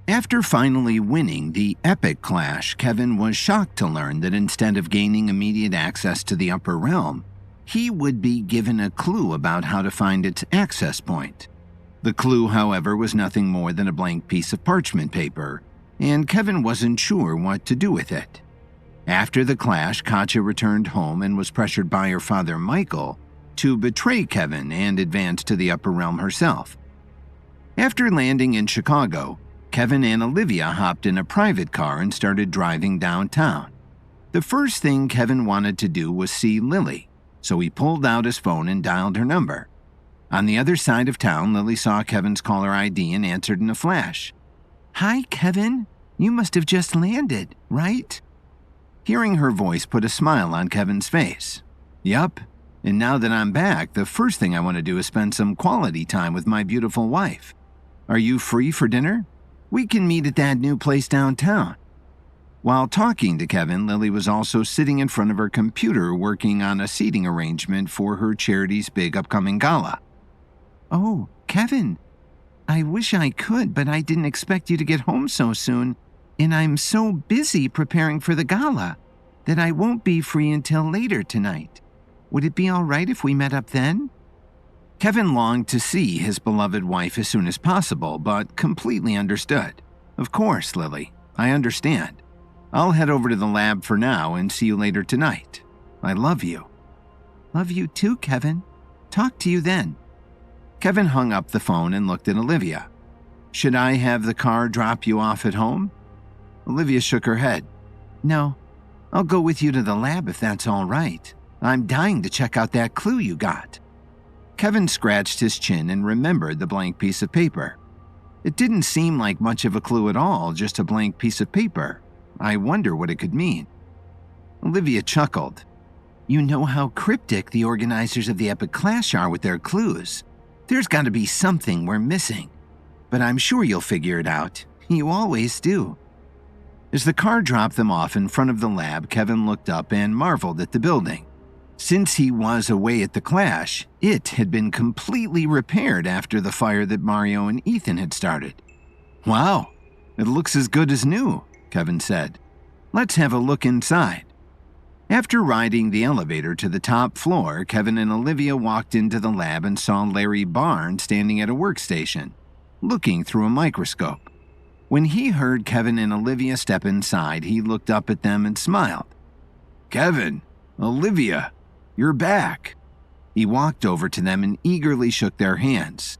After finally winning the epic clash, Kevin was shocked to learn that instead of gaining immediate access to the upper realm, he would be given a clue about how to find its access point. The clue, however, was nothing more than a blank piece of parchment paper, and Kevin wasn't sure what to do with it. After the clash, Katya returned home and was pressured by her father Michael to betray Kevin and advance to the upper realm herself. After landing in Chicago, Kevin and Olivia hopped in a private car and started driving downtown. The first thing Kevin wanted to do was see Lily, so he pulled out his phone and dialed her number. On the other side of town, Lily saw Kevin's caller ID and answered in a flash. "Hi, Kevin. You must have just landed, right?" Hearing her voice put a smile on Kevin's face. "Yup, and now that I'm back, the first thing I want to do is spend some quality time with my beautiful wife. Are you free for dinner? We can meet at that new place downtown." While talking to Kevin, Lily was also sitting in front of her computer working on a seating arrangement for her charity's big upcoming gala. "Oh, Kevin, I wish I could, but I didn't expect you to get home so soon, and I'm so busy preparing for the gala that I won't be free until later tonight. Would it be all right if we met up then?" Kevin longed to see his beloved wife as soon as possible, but completely understood. "Of course, Lily, I understand. I'll head over to the lab for now and see you later tonight. I love you." "Love you too, Kevin. Talk to you then." Kevin hung up the phone and looked at Olivia. "Should I have the car drop you off at home?" Olivia shook her head. "No, I'll go with you to the lab if that's all right. I'm dying to check out that clue you got." Kevin scratched his chin and remembered the blank piece of paper. It didn't seem like much of a clue at all, just a blank piece of paper. I wonder what it could mean. Olivia chuckled. "You know how cryptic the organizers of the Epic Clash are with their clues. There's got to be something we're missing. But I'm sure you'll figure it out. You always do." As the car dropped them off in front of the lab, Kevin looked up and marveled at the building. Since he was away at the clash, it had been completely repaired after the fire that Mario and Ethan had started. "Wow, it looks as good as new," Kevin said. "Let's have a look inside." After riding the elevator to the top floor, Kevin and Olivia walked into the lab and saw Larry Barnes standing at a workstation, looking through a microscope. When he heard Kevin and Olivia step inside, he looked up at them and smiled. "Kevin, Olivia, you're back." He walked over to them and eagerly shook their hands.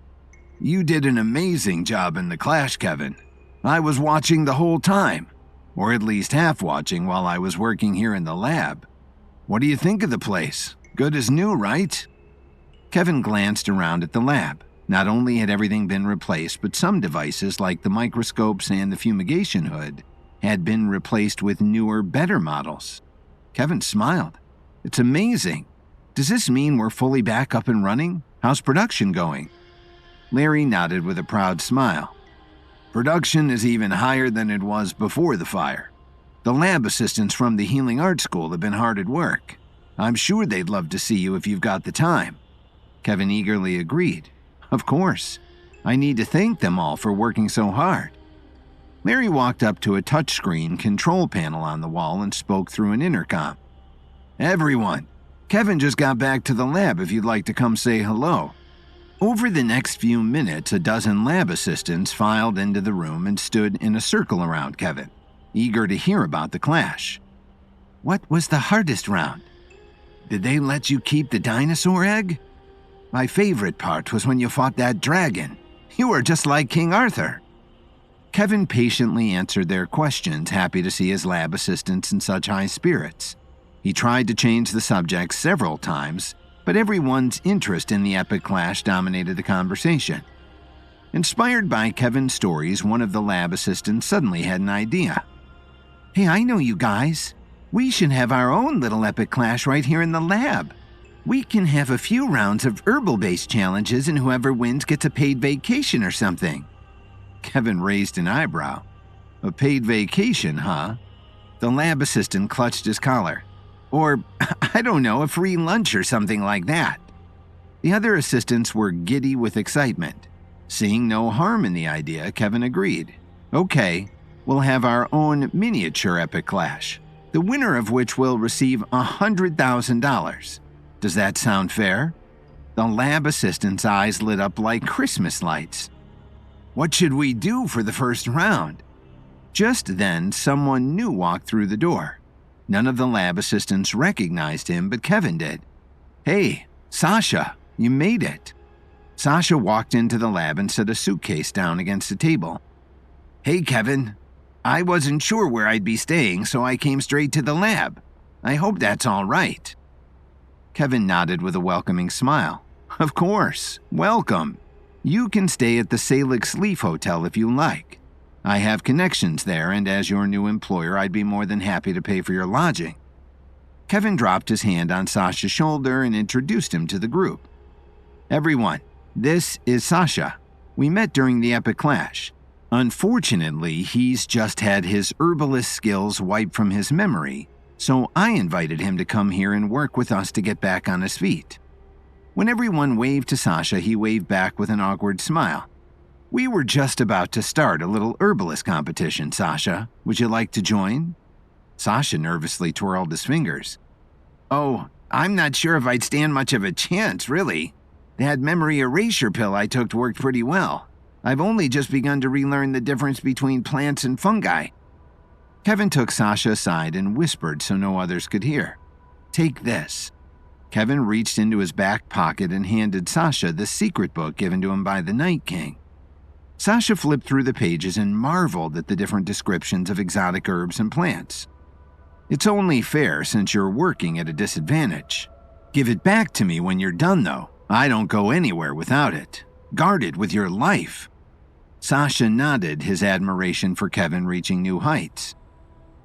"You did an amazing job in the clash, Kevin. I was watching the whole time, or at least half watching while I was working here in the lab. What do you think of the place? Good as new, right?" Kevin glanced around at the lab. Not only had everything been replaced, but some devices like the microscopes and the fumigation hood had been replaced with newer, better models. Kevin smiled. "It's amazing. Does this mean we're fully back up and running? How's production going?" Larry nodded with a proud smile. "Production is even higher than it was before the fire. The lab assistants from the Healing Arts School have been hard at work. I'm sure they'd love to see you if you've got the time." Kevin eagerly agreed. Of course. I need to thank them all for working so hard. Larry walked up to a touchscreen control panel on the wall and spoke through an intercom. Everyone, Kevin just got back to the lab if you'd like to come say hello. Over the next few minutes, a dozen lab assistants filed into the room and stood in a circle around Kevin, eager to hear about the clash. What was the hardest round? Did they let you keep the dinosaur egg? My favorite part was when you fought that dragon. You were just like King Arthur. Kevin patiently answered their questions, happy to see his lab assistants in such high spirits. He tried to change the subject several times, but everyone's interest in the epic clash dominated the conversation. Inspired by Kevin's stories, one of the lab assistants suddenly had an idea. Hey, I know you guys. We should have our own little epic clash right here in the lab. We can have a few rounds of herbal-based challenges and whoever wins gets a paid vacation or something. Kevin raised an eyebrow. A paid vacation, huh? The lab assistant clutched his collar. Or, I don't know, a free lunch or something like that. The other assistants were giddy with excitement. Seeing no harm in the idea, Kevin agreed. Okay, we'll have our own miniature epic clash, the winner of which will receive $100,000. Does that sound fair? The lab assistant's eyes lit up like Christmas lights. What should we do for the first round? Just then, someone new walked through the door. None of the lab assistants recognized him, but Kevin did. Hey, Sasha, you made it. Sasha walked into the lab and set a suitcase down against the table. Hey, Kevin. I wasn't sure where I'd be staying, so I came straight to the lab. I hope that's all right. Kevin nodded with a welcoming smile. Of course, welcome. You can stay at the Salix Leaf Hotel if you like. I have connections there, and as your new employer, I'd be more than happy to pay for your lodging. Kevin dropped his hand on Sasha's shoulder and introduced him to the group. Everyone, this is Sasha. We met during the epic clash. Unfortunately, he's just had his herbalist skills wiped from his memory, so I invited him to come here and work with us to get back on his feet. When everyone waved to Sasha, he waved back with an awkward smile. We were just about to start a little herbalist competition, Sasha. Would you like to join? Sasha nervously twirled his fingers. Oh, I'm not sure if I'd stand much of a chance, really. That memory erasure pill I took worked pretty well. I've only just begun to relearn the difference between plants and fungi. Kevin took Sasha aside and whispered so no others could hear. Take this. Kevin reached into his back pocket and handed Sasha the secret book given to him by the Night King. Sasha flipped through the pages and marveled at the different descriptions of exotic herbs and plants. It's only fair since you're working at a disadvantage. Give it back to me when you're done, though. I don't go anywhere without it. Guard it with your life. Sasha nodded, his admiration for Kevin reaching new heights.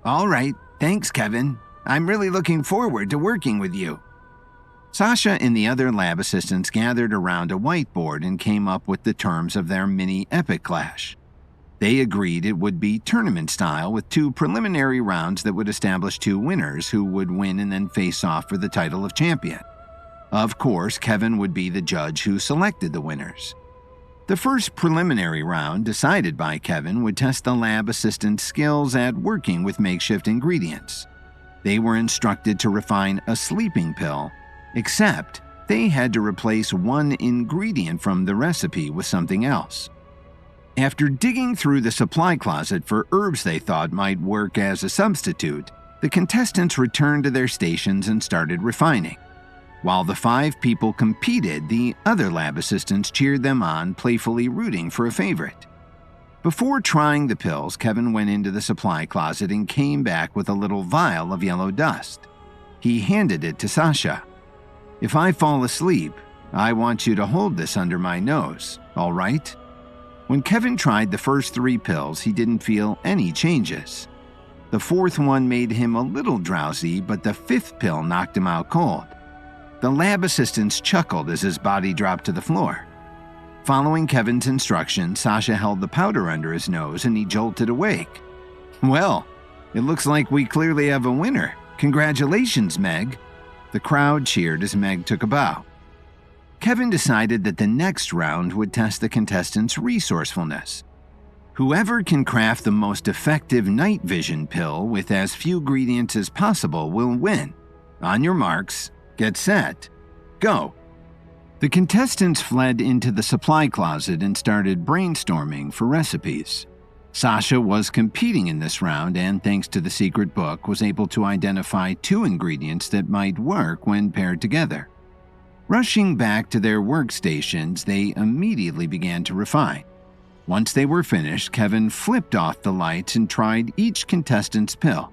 All right, thanks, Kevin. I'm really looking forward to working with you. Sasha and the other lab assistants gathered around a whiteboard and came up with the terms of their mini epic clash. They agreed it would be tournament style with 2 preliminary rounds that would establish 2 winners who would win and then face off for the title of champion. Of course, Kevin would be the judge who selected the winners. The first preliminary round, decided by Kevin, would test the lab assistant's skills at working with makeshift ingredients. They were instructed to refine a sleeping pill, except they had to replace one ingredient from the recipe with something else. After digging through the supply closet for herbs they thought might work as a substitute, the contestants returned to their stations and started refining. While the 5 people competed, the other lab assistants cheered them on, playfully rooting for a favorite. Before trying the pills, Kevin went into the supply closet and came back with a little vial of yellow dust. He handed it to Sasha. If I fall asleep, I want you to hold this under my nose, all right? When Kevin tried the first 3 pills, he didn't feel any changes. The 4th one made him a little drowsy, but the 5th pill knocked him out cold. The lab assistants chuckled as his body dropped to the floor. Following Kevin's instructions, Sasha held the powder under his nose and he jolted awake. Well, it looks like we clearly have a winner. Congratulations, Meg. The crowd cheered as Meg took a bow. Kevin decided that the next round would test the contestants' resourcefulness. Whoever can craft the most effective night vision pill with as few ingredients as possible will win. On your marks, get set, go. The contestants fled into the supply closet and started brainstorming for recipes. Sasha was competing in this round and, thanks to the secret book, was able to identify 2 ingredients that might work when paired together. Rushing back to their workstations, they immediately began to refine. Once they were finished, Kevin flipped off the lights and tried each contestant's pill.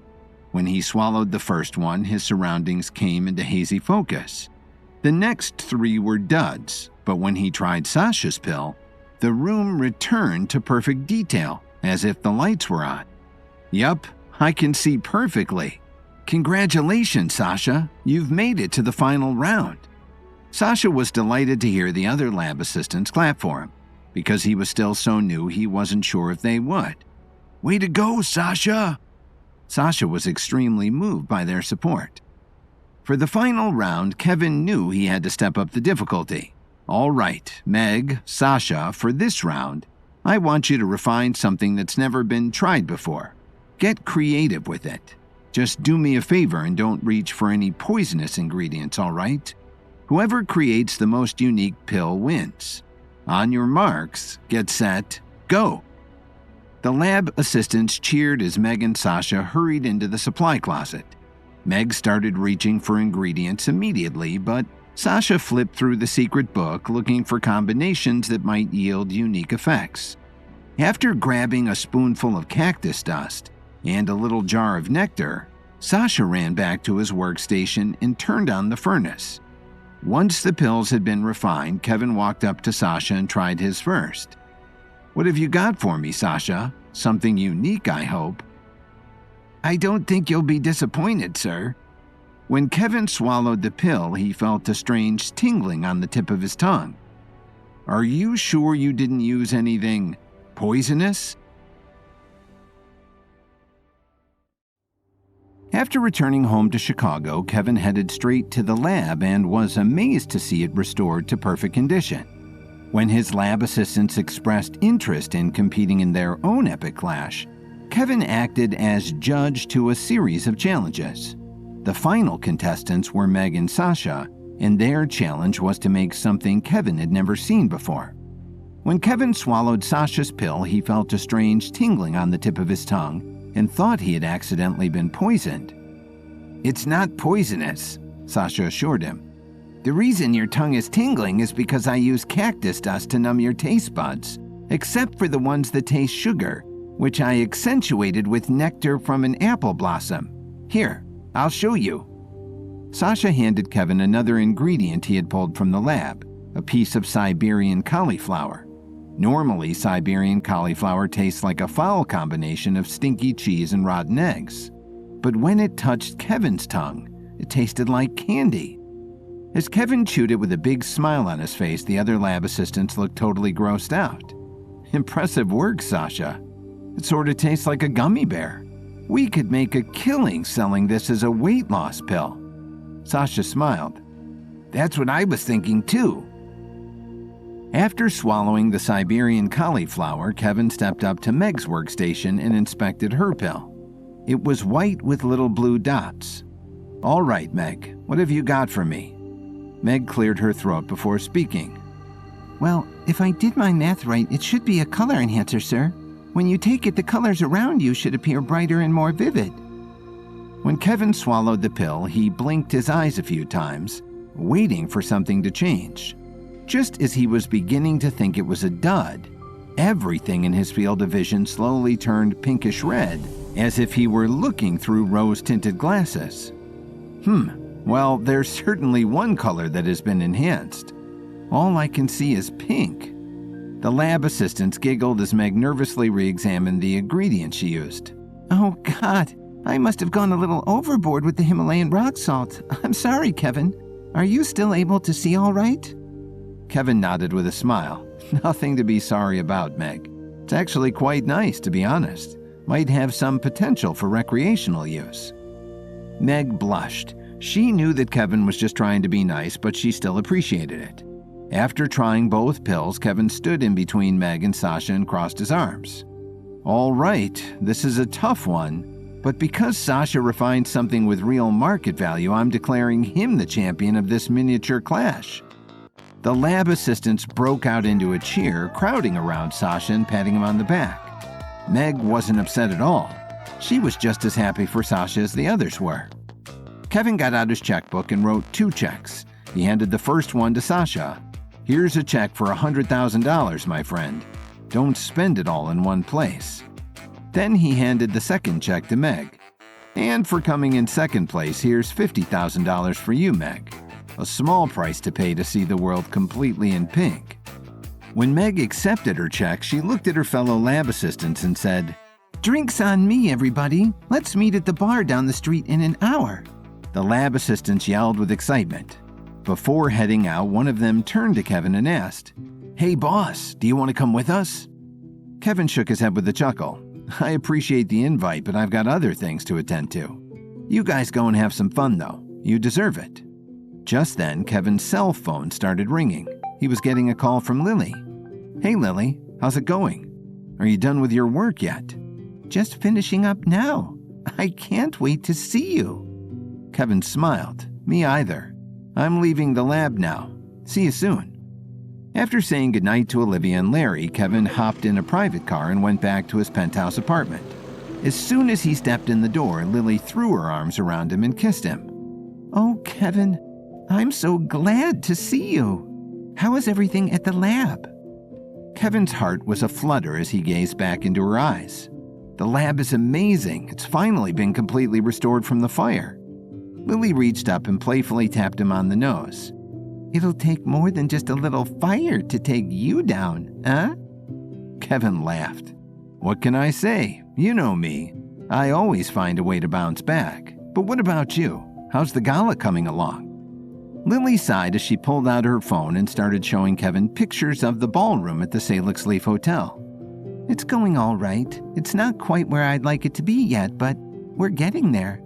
When he swallowed the first one, his surroundings came into hazy focus. The next 3 were duds, but when he tried Sasha's pill, the room returned to perfect detail, as if the lights were on. Yup, I can see perfectly. Congratulations, Sasha. You've made it to the final round. Sasha was delighted to hear the other lab assistants clap for him. Because he was still so new, he wasn't sure if they would. Way to go, Sasha! Sasha was extremely moved by their support. For the final round, Kevin knew he had to step up the difficulty. All right, Meg, Sasha, for this round, I want you to refine something that's never been tried before. Get creative with it. Just do me a favor and don't reach for any poisonous ingredients, all right? Whoever creates the most unique pill wins. On your marks, get set, go. The lab assistants cheered as Meg and Sasha hurried into the supply closet. Meg started reaching for ingredients immediately, but Sasha flipped through the secret book looking for combinations that might yield unique effects. After grabbing a spoonful of cactus dust and a little jar of nectar, Sasha ran back to his workstation and turned on the furnace. Once the pills had been refined, Kevin walked up to Sasha and tried his first. What have you got for me, Sasha? Something unique, I hope. I don't think you'll be disappointed, sir. When Kevin swallowed the pill, he felt a strange tingling on the tip of his tongue. Are you sure you didn't use anything poisonous? After returning home to Chicago, Kevin headed straight to the lab and was amazed to see it restored to perfect condition. When his lab assistants expressed interest in competing in their own epic clash, Kevin acted as judge to a series of challenges. The final contestants were Meg and Sasha, and their challenge was to make something Kevin had never seen before. When Kevin swallowed Sasha's pill, he felt a strange tingling on the tip of his tongue and thought he had accidentally been poisoned. It's not poisonous, Sasha assured him. The reason your tongue is tingling is because I use cactus dust to numb your taste buds, except for the ones that taste sugar, which I accentuated with nectar from an apple blossom. Here, I'll show you. Sasha handed Kevin another ingredient he had pulled from the lab, a piece of Siberian cauliflower. Normally, Siberian cauliflower tastes like a foul combination of stinky cheese and rotten eggs. But when it touched Kevin's tongue, it tasted like candy. As Kevin chewed it with a big smile on his face, the other lab assistants looked totally grossed out. Impressive work, Sasha. It sort of tastes like a gummy bear. We could make a killing selling this as a weight loss pill. Sasha smiled. That's what I was thinking too. After swallowing the Siberian cauliflower, Kevin stepped up to Meg's workstation and inspected her pill. It was white with little blue dots. All right, Meg, what have you got for me? Meg cleared her throat before speaking. Well, if I did my math right, it should be a color enhancer, sir. When you take it, the colors around you should appear brighter and more vivid. When Kevin swallowed the pill, he blinked his eyes a few times, waiting for something to change. Just as he was beginning to think it was a dud, everything in his field of vision slowly turned pinkish red, as if he were looking through rose-tinted glasses. Well, there's certainly one color that has been enhanced. All I can see is pink. The lab assistants giggled as Meg nervously re-examined the ingredients she used. Oh, God, I must have gone a little overboard with the Himalayan rock salt. I'm sorry, Kevin. Are you still able to see all right? Kevin nodded with a smile. Nothing to be sorry about, Meg. It's actually quite nice, to be honest. Might have some potential for recreational use. Meg blushed. She knew that Kevin was just trying to be nice, but she still appreciated it. After trying both pills, Kevin stood in between Meg and Sasha and crossed his arms. All right, this is a tough one, but because Sasha refined something with real market value, I'm declaring him the champion of this miniature clash. The lab assistants broke out into a cheer, crowding around Sasha and patting him on the back. Meg wasn't upset at all. She was just as happy for Sasha as the others were. Kevin got out his checkbook and wrote 2 checks. He handed the first one to Sasha. Here's a check for $100,000, my friend. Don't spend it all in one place. Then he handed the second check to Meg. And for coming in second place, here's $50,000 for you, Meg. A small price to pay to see the world completely in pink. When Meg accepted her check, she looked at her fellow lab assistants and said, "Drinks on me, everybody. Let's meet at the bar down the street in an hour." The lab assistants yelled with excitement. Before heading out, one of them turned to Kevin and asked, "Hey boss, do you want to come with us?" Kevin shook his head with a chuckle. "I appreciate the invite, but I've got other things to attend to. You guys go and have some fun though. You deserve it." Just then, Kevin's cell phone started ringing. He was getting a call from Lily. "Hey Lily, how's it going? Are you done with your work yet?" "Just finishing up now. I can't wait to see you." Kevin smiled. "Me either. I'm leaving the lab now. See you soon." After saying goodnight to Olivia and Larry, Kevin hopped in a private car and went back to his penthouse apartment. As soon as he stepped in the door, Lily threw her arms around him and kissed him. "Oh, Kevin, I'm so glad to see you. How is everything at the lab?" Kevin's heart was aflutter as he gazed back into her eyes. "The lab is amazing. It's finally been completely restored from the fire." Lily reached up and playfully tapped him on the nose. "It'll take more than just a little fire to take you down, huh?" Kevin laughed. "What can I say? You know me. I always find a way to bounce back. But what about you? How's the gala coming along?" Lily sighed as she pulled out her phone and started showing Kevin pictures of the ballroom at the Salix Leaf Hotel. "It's going all right. It's not quite where I'd like it to be yet, but we're getting there."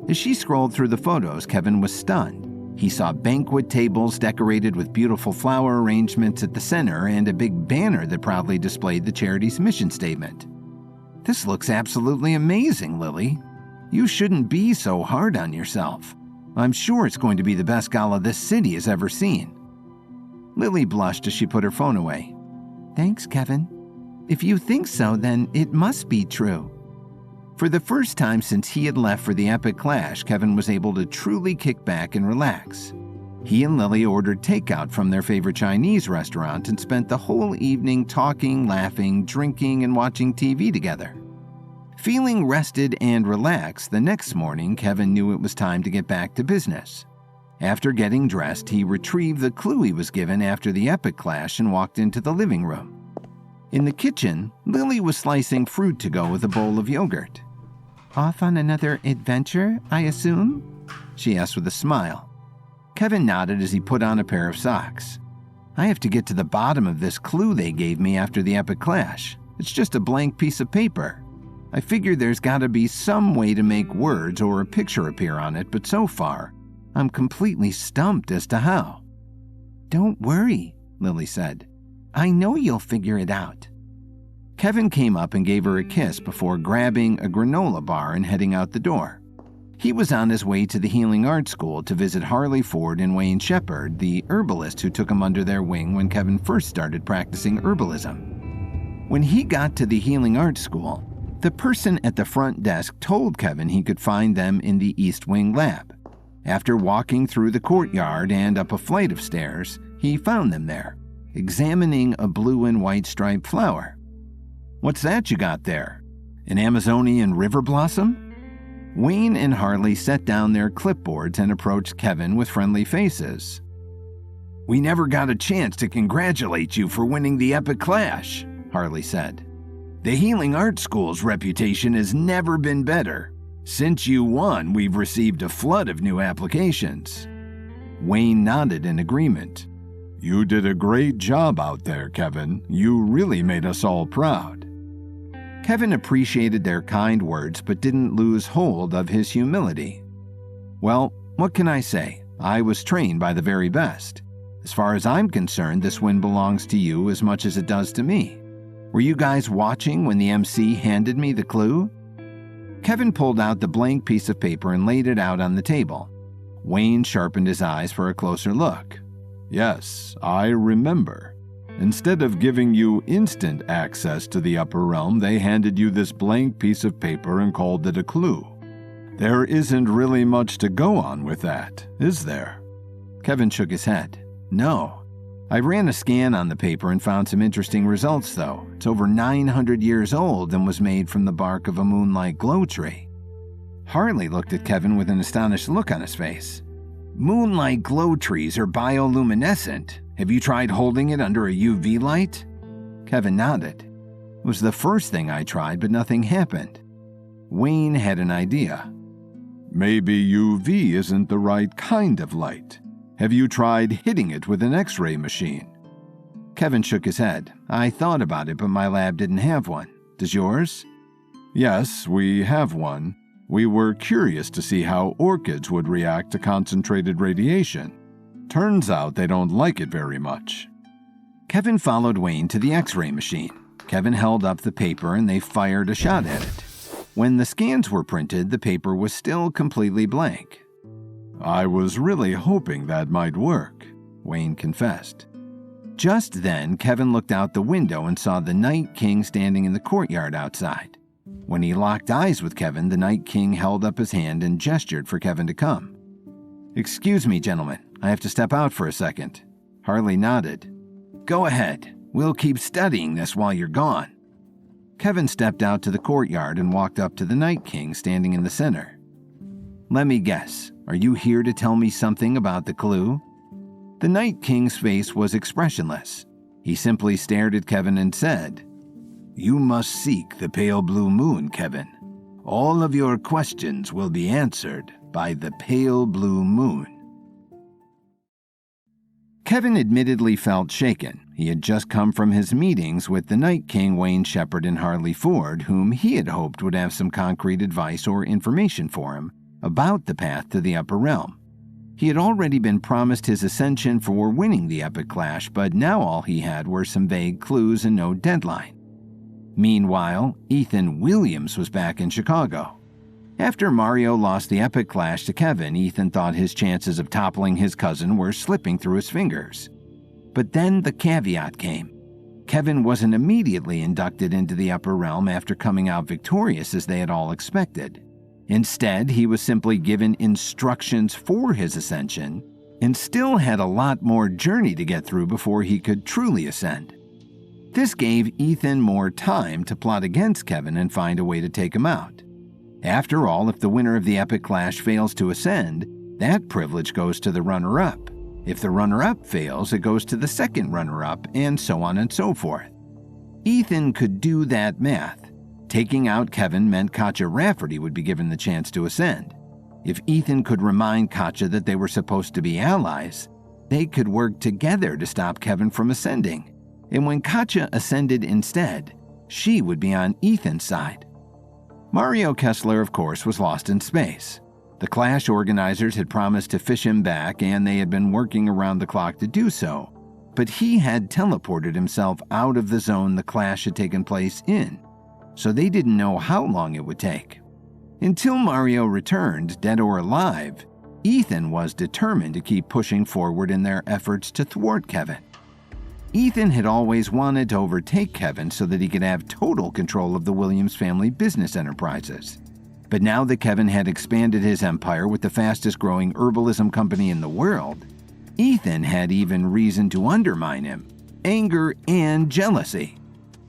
As she scrolled through the photos, Kevin was stunned. He saw banquet tables decorated with beautiful flower arrangements at the center and a big banner that proudly displayed the charity's mission statement. "This looks absolutely amazing, Lily. You shouldn't be so hard on yourself. I'm sure it's going to be the best gala this city has ever seen." Lily blushed as she put her phone away. "Thanks, Kevin. If you think so, then it must be true." For the first time since he had left for the epic clash, Kevin was able to truly kick back and relax. He and Lily ordered takeout from their favorite Chinese restaurant and spent the whole evening talking, laughing, drinking, and watching TV together. Feeling rested and relaxed, the next morning, Kevin knew it was time to get back to business. After getting dressed, he retrieved the clue he was given after the epic clash and walked into the living room. In the kitchen, Lily was slicing fruit to go with a bowl of yogurt. "Off on another adventure, I assume?" she asked with a smile. Kevin nodded as he put on a pair of socks. "I have to get to the bottom of this clue they gave me after the epic clash. It's just a blank piece of paper. I figured there's gotta be some way to make words or a picture appear on it, but so far, I'm completely stumped as to how." "Don't worry," Lily said. "I know you'll figure it out." Kevin came up and gave her a kiss before grabbing a granola bar and heading out the door. He was on his way to the Healing Art School to visit Harley Ford and Wayne Shepard, the herbalist who took him under their wing when Kevin first started practicing herbalism. When he got to the Healing Art School, the person at the front desk told Kevin he could find them in the East Wing lab. After walking through the courtyard and up a flight of stairs, he found them there, examining a blue and white striped flower. "What's that you got there? An Amazonian river blossom?" Wayne and Harley set down their clipboards and approached Kevin with friendly faces. "We never got a chance to congratulate you for winning the epic clash," Harley said. "The Healing Art School's reputation has never been better. Since you won, we've received a flood of new applications." Wayne nodded in agreement. "You did a great job out there, Kevin. You really made us all proud." Kevin appreciated their kind words but didn't lose hold of his humility. "Well, what can I say? I was trained by the very best. As far as I'm concerned, this win belongs to you as much as it does to me. Were you guys watching when the MC handed me the clue?" Kevin pulled out the blank piece of paper and laid it out on the table. Wayne sharpened his eyes for a closer look. "Yes, I remember. Instead of giving you instant access to the upper realm, they handed you this blank piece of paper and called it a clue. There isn't really much to go on with that, is there?" Kevin shook his head. "No. I ran a scan on the paper and found some interesting results, though. It's over 900 years old and was made from the bark of a moonlight glow tree." Harley looked at Kevin with an astonished look on his face. "Moonlight glow trees are bioluminescent. Have you tried holding it under a UV light?" Kevin nodded. "It was the first thing I tried, but nothing happened." Wayne had an idea. "Maybe UV isn't the right kind of light. Have you tried hitting it with an X-ray machine?" Kevin shook his head. "I thought about it, but my lab didn't have one. Does yours?" "Yes, we have one. We were curious to see how orchids would react to concentrated radiation. Turns out they don't like it very much." Kevin followed Wayne to the X-ray machine. Kevin held up the paper and they fired a shot at it. When the scans were printed, the paper was still completely blank. "I was really hoping that might work," Wayne confessed. Just then, Kevin looked out the window and saw the Night King standing in the courtyard outside. When he locked eyes with Kevin, the Night King held up his hand and gestured for Kevin to come. "Excuse me, gentlemen. I have to step out for a second." Harley nodded. "Go ahead. We'll keep studying this while you're gone." Kevin stepped out to the courtyard and walked up to the Night King standing in the center. "Let me guess. Are you here to tell me something about the clue?" The Night King's face was expressionless. He simply stared at Kevin and said, "You must seek the pale blue moon, Kevin. All of your questions will be answered by the pale blue moon." Kevin admittedly felt shaken. He had just come from his meetings with the Night King, Wayne Shepard, and Harley Ford, whom he had hoped would have some concrete advice or information for him about the path to the upper realm. He had already been promised his ascension for winning the epic clash, but now all he had were some vague clues and no deadline. Meanwhile, Ethan Williams was back in Chicago. After Mario lost the epic clash to Kevin, Ethan thought his chances of toppling his cousin were slipping through his fingers. But then the caveat came. Kevin wasn't immediately inducted into the upper realm after coming out victorious as they had all expected. Instead, he was simply given instructions for his ascension and still had a lot more journey to get through before he could truly ascend. This gave Ethan more time to plot against Kevin and find a way to take him out. After all, if the winner of the epic clash fails to ascend, that privilege goes to the runner-up. If the runner-up fails, it goes to the second runner-up, and so on and so forth. Ethan could do that math. Taking out Kevin meant Katja Rafferty would be given the chance to ascend. If Ethan could remind Katja that they were supposed to be allies, they could work together to stop Kevin from ascending. And when Katja ascended instead, she would be on Ethan's side. Mario Kessler, of course, was lost in space. The Clash organizers had promised to fish him back, and they had been working around the clock to do so. But he had teleported himself out of the zone the Clash had taken place in, so they didn't know how long it would take. Until Mario returned, dead or alive, Ethan was determined to keep pushing forward in their efforts to thwart Kevin. Ethan had always wanted to overtake Kevin so that he could have total control of the Williams family business enterprises. But now that Kevin had expanded his empire with the fastest growing herbalism company in the world, Ethan had even reason to undermine him, anger and jealousy,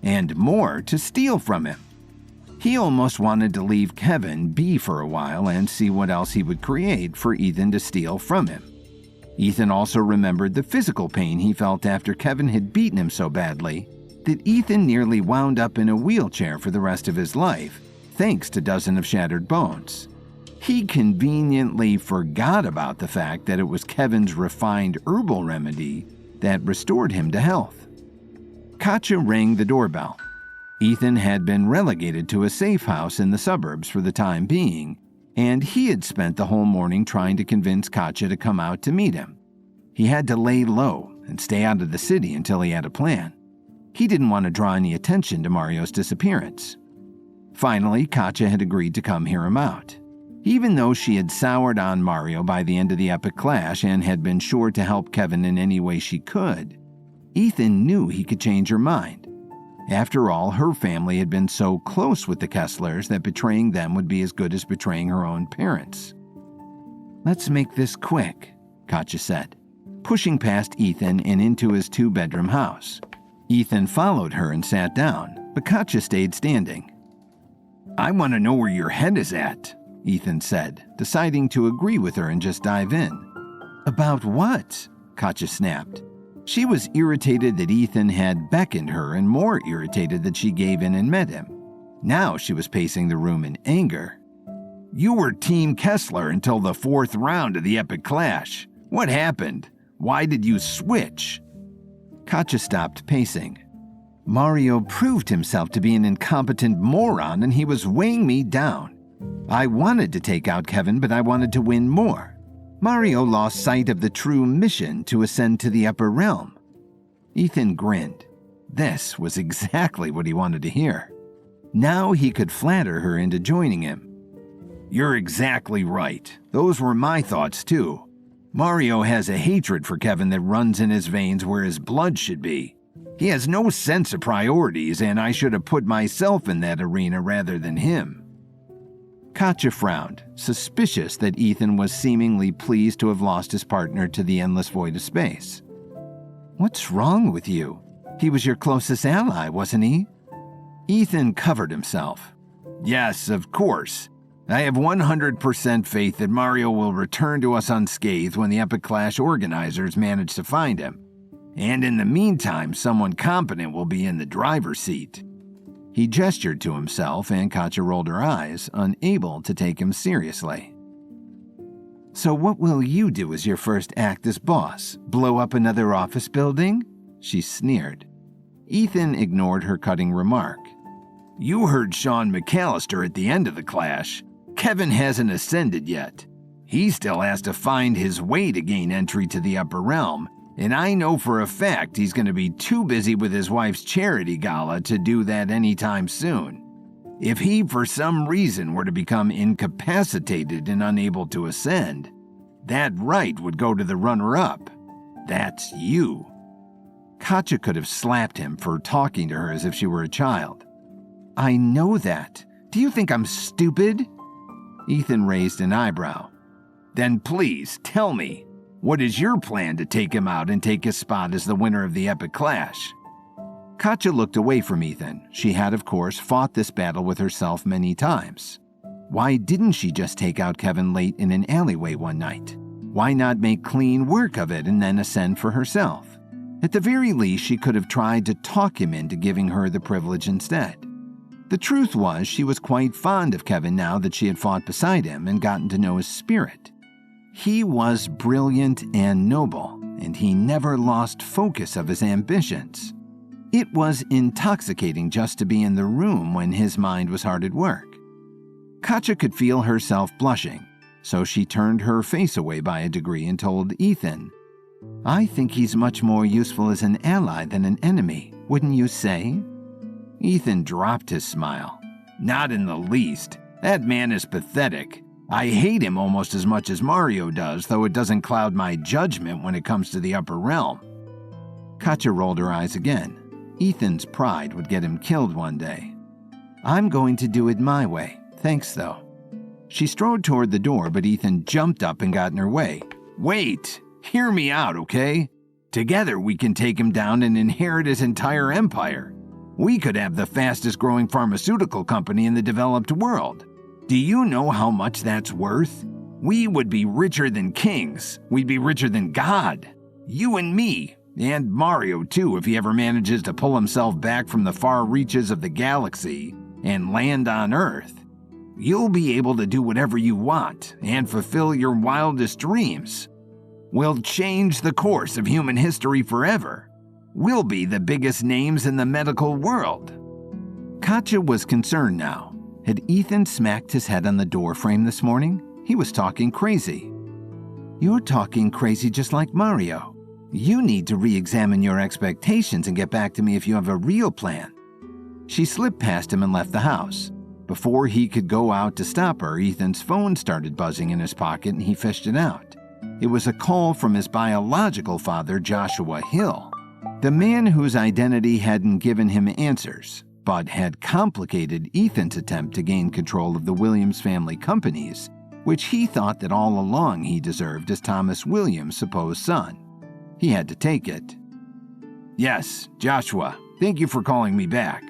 and more to steal from him. He almost wanted to leave Kevin be for a while and see what else he would create for Ethan to steal from him. Ethan also remembered the physical pain he felt after Kevin had beaten him so badly that Ethan nearly wound up in a wheelchair for the rest of his life, thanks to dozens of shattered bones. He conveniently forgot about the fact that it was Kevin's refined herbal remedy that restored him to health. Katja rang the doorbell. Ethan had been relegated to a safe house in the suburbs for the time being, and he had spent the whole morning trying to convince Katja to come out to meet him. He had to lay low and stay out of the city until he had a plan. He didn't want to draw any attention to Mario's disappearance. Finally, Katja had agreed to come hear him out. Even though she had soured on Mario by the end of the epic clash and had been sure to help Kevin in any way she could, Ethan knew he could change her mind. After all, her family had been so close with the Kesslers that betraying them would be as good as betraying her own parents. "Let's make this quick," Katja said, pushing past Ethan and into his two-bedroom house. Ethan followed her and sat down, but Katja stayed standing. "I want to know where your head is at," Ethan said, deciding to agree with her and just dive in. "About what?" Katja snapped. She was irritated that Ethan had beckoned her and more irritated that she gave in and met him. Now she was pacing the room in anger. "You were Team Kessler until the 4th round of the epic clash. What happened? Why did you switch?" Katja stopped pacing. "Mario proved himself to be an incompetent moron and he was weighing me down. I wanted to take out Kevin, but I wanted to win more. Mario lost sight of the true mission to ascend to the upper realm." Ethan grinned. This was exactly what he wanted to hear. Now he could flatter her into joining him. "You're exactly right. Those were my thoughts too. Mario has a hatred for Kevin that runs in his veins where his blood should be. He has no sense of priorities, and I should have put myself in that arena rather than him." Katja frowned, suspicious that Ethan was seemingly pleased to have lost his partner to the endless void of space. "What's wrong with you? He was your closest ally, wasn't he?" Ethan covered himself. "Yes, of course. I have 100% faith that Mario will return to us unscathed when the Epic Clash organizers manage to find him. And in the meantime, someone competent will be in the driver's seat." He gestured to himself, and Katja rolled her eyes, unable to take him seriously. "So what will you do as your first act as boss? Blow up another office building?" She sneered. Ethan ignored her cutting remark. "You heard Sean McAllister at the end of the clash. Kevin hasn't ascended yet. He still has to find his way to gain entry to the upper realm, and I know for a fact he's going to be too busy with his wife's charity gala to do that anytime soon. If he, for some reason, were to become incapacitated and unable to ascend, that right would go to the runner-up. That's you." Katja could have slapped him for talking to her as if she were a child. "I know that. Do you think I'm stupid?" Ethan raised an eyebrow. "Then please, tell me. What is your plan to take him out and take his spot as the winner of the epic clash?" Katja looked away from Ethan. She had, of course, fought this battle with herself many times. Why didn't she just take out Kevin late in an alleyway one night? Why not make clean work of it and then ascend for herself? At the very least, she could have tried to talk him into giving her the privilege instead. The truth was, she was quite fond of Kevin now that she had fought beside him and gotten to know his spirit. He was brilliant and noble, and he never lost focus of his ambitions. It was intoxicating just to be in the room when his mind was hard at work. Katja could feel herself blushing, so she turned her face away by a degree and told Ethan, "I think he's much more useful as an ally than an enemy, wouldn't you say?" Ethan dropped his smile. "Not in the least. That man is pathetic. I hate him almost as much as Mario does, though it doesn't cloud my judgment when it comes to the upper realm." Katja rolled her eyes again. Ethan's pride would get him killed one day. "I'm going to do it my way. Thanks, though." She strode toward the door, but Ethan jumped up and got in her way. "Wait! Hear me out, okay? Together we can take him down and inherit his entire empire. We could have the fastest growing pharmaceutical company in the developed world. Do you know how much that's worth? We would be richer than kings. We'd be richer than God. You and me, and Mario too if he ever manages to pull himself back from the far reaches of the galaxy and land on Earth. You'll be able to do whatever you want and fulfill your wildest dreams. We'll change the course of human history forever. We'll be the biggest names in the medical world." Katja was concerned now. Had Ethan smacked his head on the door frame this morning? He was talking crazy. You're talking crazy just like Mario. You need to re-examine your expectations and get back to me if you have a real plan." She slipped past him and left the house. Before he could go out to stop her, Ethan's phone started buzzing in his pocket and he fished it out. It was a call from his biological father, Joshua Hill, the man whose identity hadn't given him answers, but had complicated Ethan's attempt to gain control of the Williams family companies, which he thought that all along he deserved as Thomas Williams' supposed son. He had to take it. "Yes, Joshua, thank you for calling me back."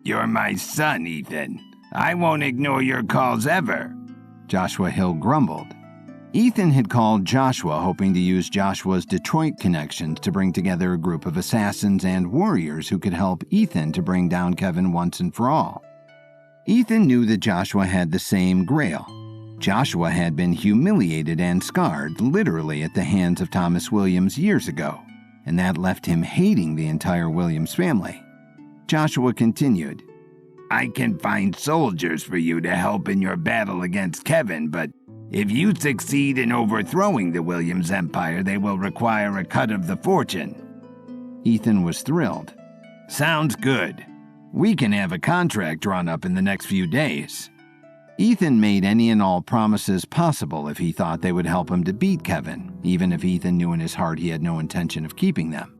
"You're my son, Ethan. I won't ignore your calls ever," Joshua Hill grumbled. Ethan had called Joshua hoping to use Joshua's Detroit connections to bring together a group of assassins and warriors who could help Ethan to bring down Kevin once and for all. Ethan knew that Joshua had the same grail. Joshua had been humiliated and scarred literally at the hands of Thomas Williams years ago, and that left him hating the entire Williams family. Joshua continued, "I can find soldiers for you to help in your battle against Kevin, but if you succeed in overthrowing the Williams Empire, they will require a cut of the fortune." Ethan was thrilled. "Sounds good. We can have a contract drawn up in the next few days." Ethan made any and all promises possible if he thought they would help him to beat Kevin, even if Ethan knew in his heart he had no intention of keeping them.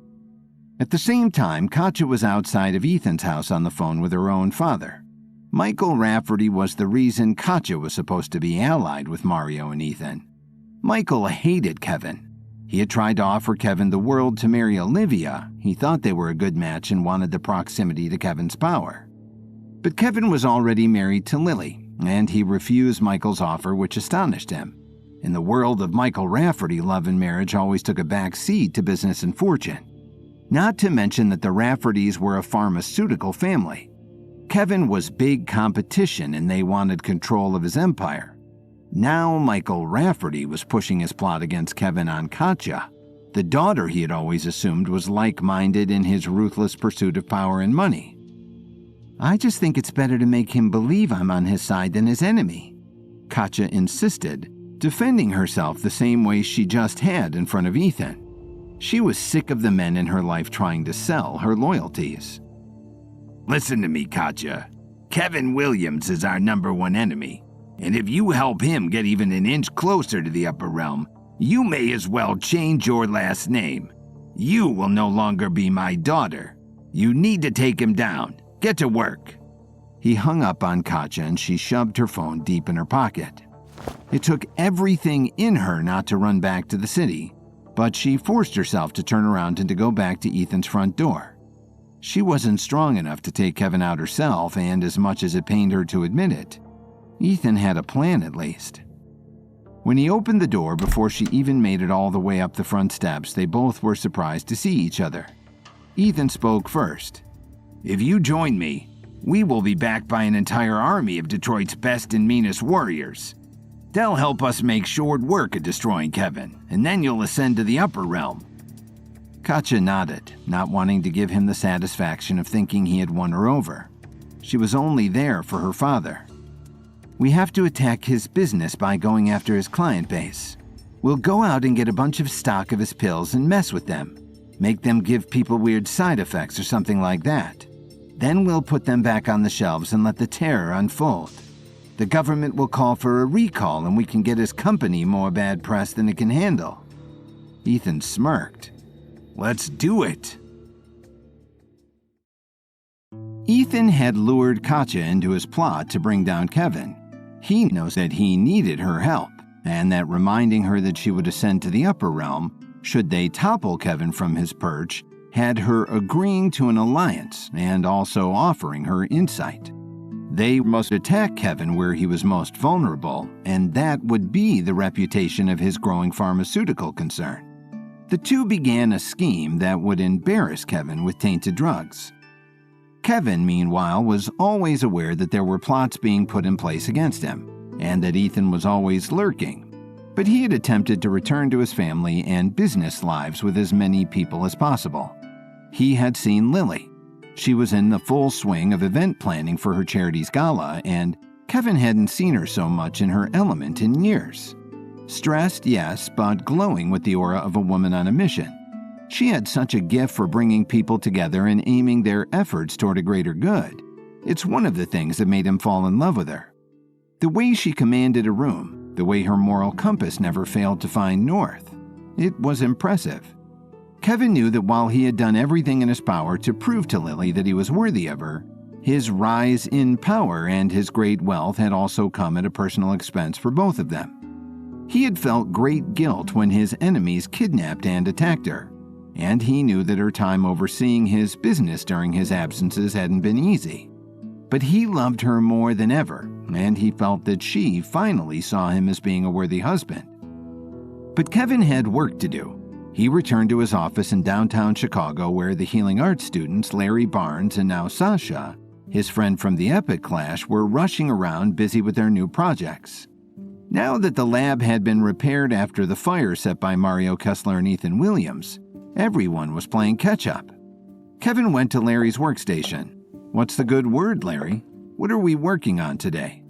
At the same time, Katja was outside of Ethan's house on the phone with her own father. Michael Rafferty was the reason Katja was supposed to be allied with Mario and Ethan. Michael hated Kevin. He had tried to offer Kevin the world to marry Olivia. He thought they were a good match and wanted the proximity to Kevin's power. But Kevin was already married to Lily, and he refused Michael's offer, which astonished him. In the world of Michael Rafferty, love and marriage always took a back seat to business and fortune. Not to mention that the Raffertys were a pharmaceutical family. Kevin was big competition and they wanted control of his empire. Now Michael Rafferty was pushing his plot against Kevin on Katja, the daughter he had always assumed was like-minded in his ruthless pursuit of power and money. "I just think it's better to make him believe I'm on his side than his enemy," Katja insisted, defending herself the same way she just had in front of Ethan. She was sick of the men in her life trying to sell her loyalties. "Listen to me, Katja. Kevin Williams is our #1 enemy, and if you help him get even an inch closer to the upper realm, you may as well change your last name. You will no longer be my daughter. You need to take him down. Get to work." He hung up on Katja and she shoved her phone deep in her pocket. It took everything in her not to run back to the city, but she forced herself to turn around and to go back to Ethan's front door. She wasn't strong enough to take Kevin out herself, and as much as it pained her to admit it, Ethan had a plan at least. When he opened the door before she even made it all the way up the front steps, they both were surprised to see each other. Ethan spoke first. "If you join me, we will be backed by an entire army of Detroit's best and meanest warriors. They'll help us make short work of destroying Kevin, and then you'll ascend to the upper realm." Katja nodded, not wanting to give him the satisfaction of thinking he had won her over. She was only there for her father. "We have to attack his business by going after his client base. We'll go out and get a bunch of stock of his pills and mess with them. Make them give people weird side effects or something like that. Then we'll put them back on the shelves and let the terror unfold. The government will call for a recall and we can get his company more bad press than it can handle." Ethan smirked. "Let's do it." Ethan had lured Katja into his plot to bring down Kevin. He knows that he needed her help, and that reminding her that she would ascend to the upper realm, should they topple Kevin from his perch, had her agreeing to an alliance and also offering her insight. They must attack Kevin where he was most vulnerable, and that would be the reputation of his growing pharmaceutical concern. The two began a scheme that would embarrass Kevin with tainted drugs. Kevin, meanwhile, was always aware that there were plots being put in place against him, and that Ethan was always lurking. But he had attempted to return to his family and business lives with as many people as possible. He had seen Lily. She was in the full swing of event planning for her charity's gala, and Kevin hadn't seen her so much in her element in years. Stressed, yes, but glowing with the aura of a woman on a mission. She had such a gift for bringing people together and aiming their efforts toward a greater good. It's one of the things that made him fall in love with her. The way she commanded a room, the way her moral compass never failed to find north. It was impressive. Kevin knew that while he had done everything in his power to prove to Lily that he was worthy of her, his rise in power and his great wealth had also come at a personal expense for both of them. He had felt great guilt when his enemies kidnapped and attacked her, and he knew that her time overseeing his business during his absences hadn't been easy. But he loved her more than ever, and he felt that she finally saw him as being a worthy husband. But Kevin had work to do. He returned to his office in downtown Chicago where the healing arts students Larry Barnes and now Sasha, his friend from the Epic Clash, were rushing around busy with their new projects. Now that the lab had been repaired after the fire set by Mario Kessler and Ethan Williams, everyone was playing catch-up. Kevin went to Larry's workstation. "What's the good word, Larry? What are we working on today?"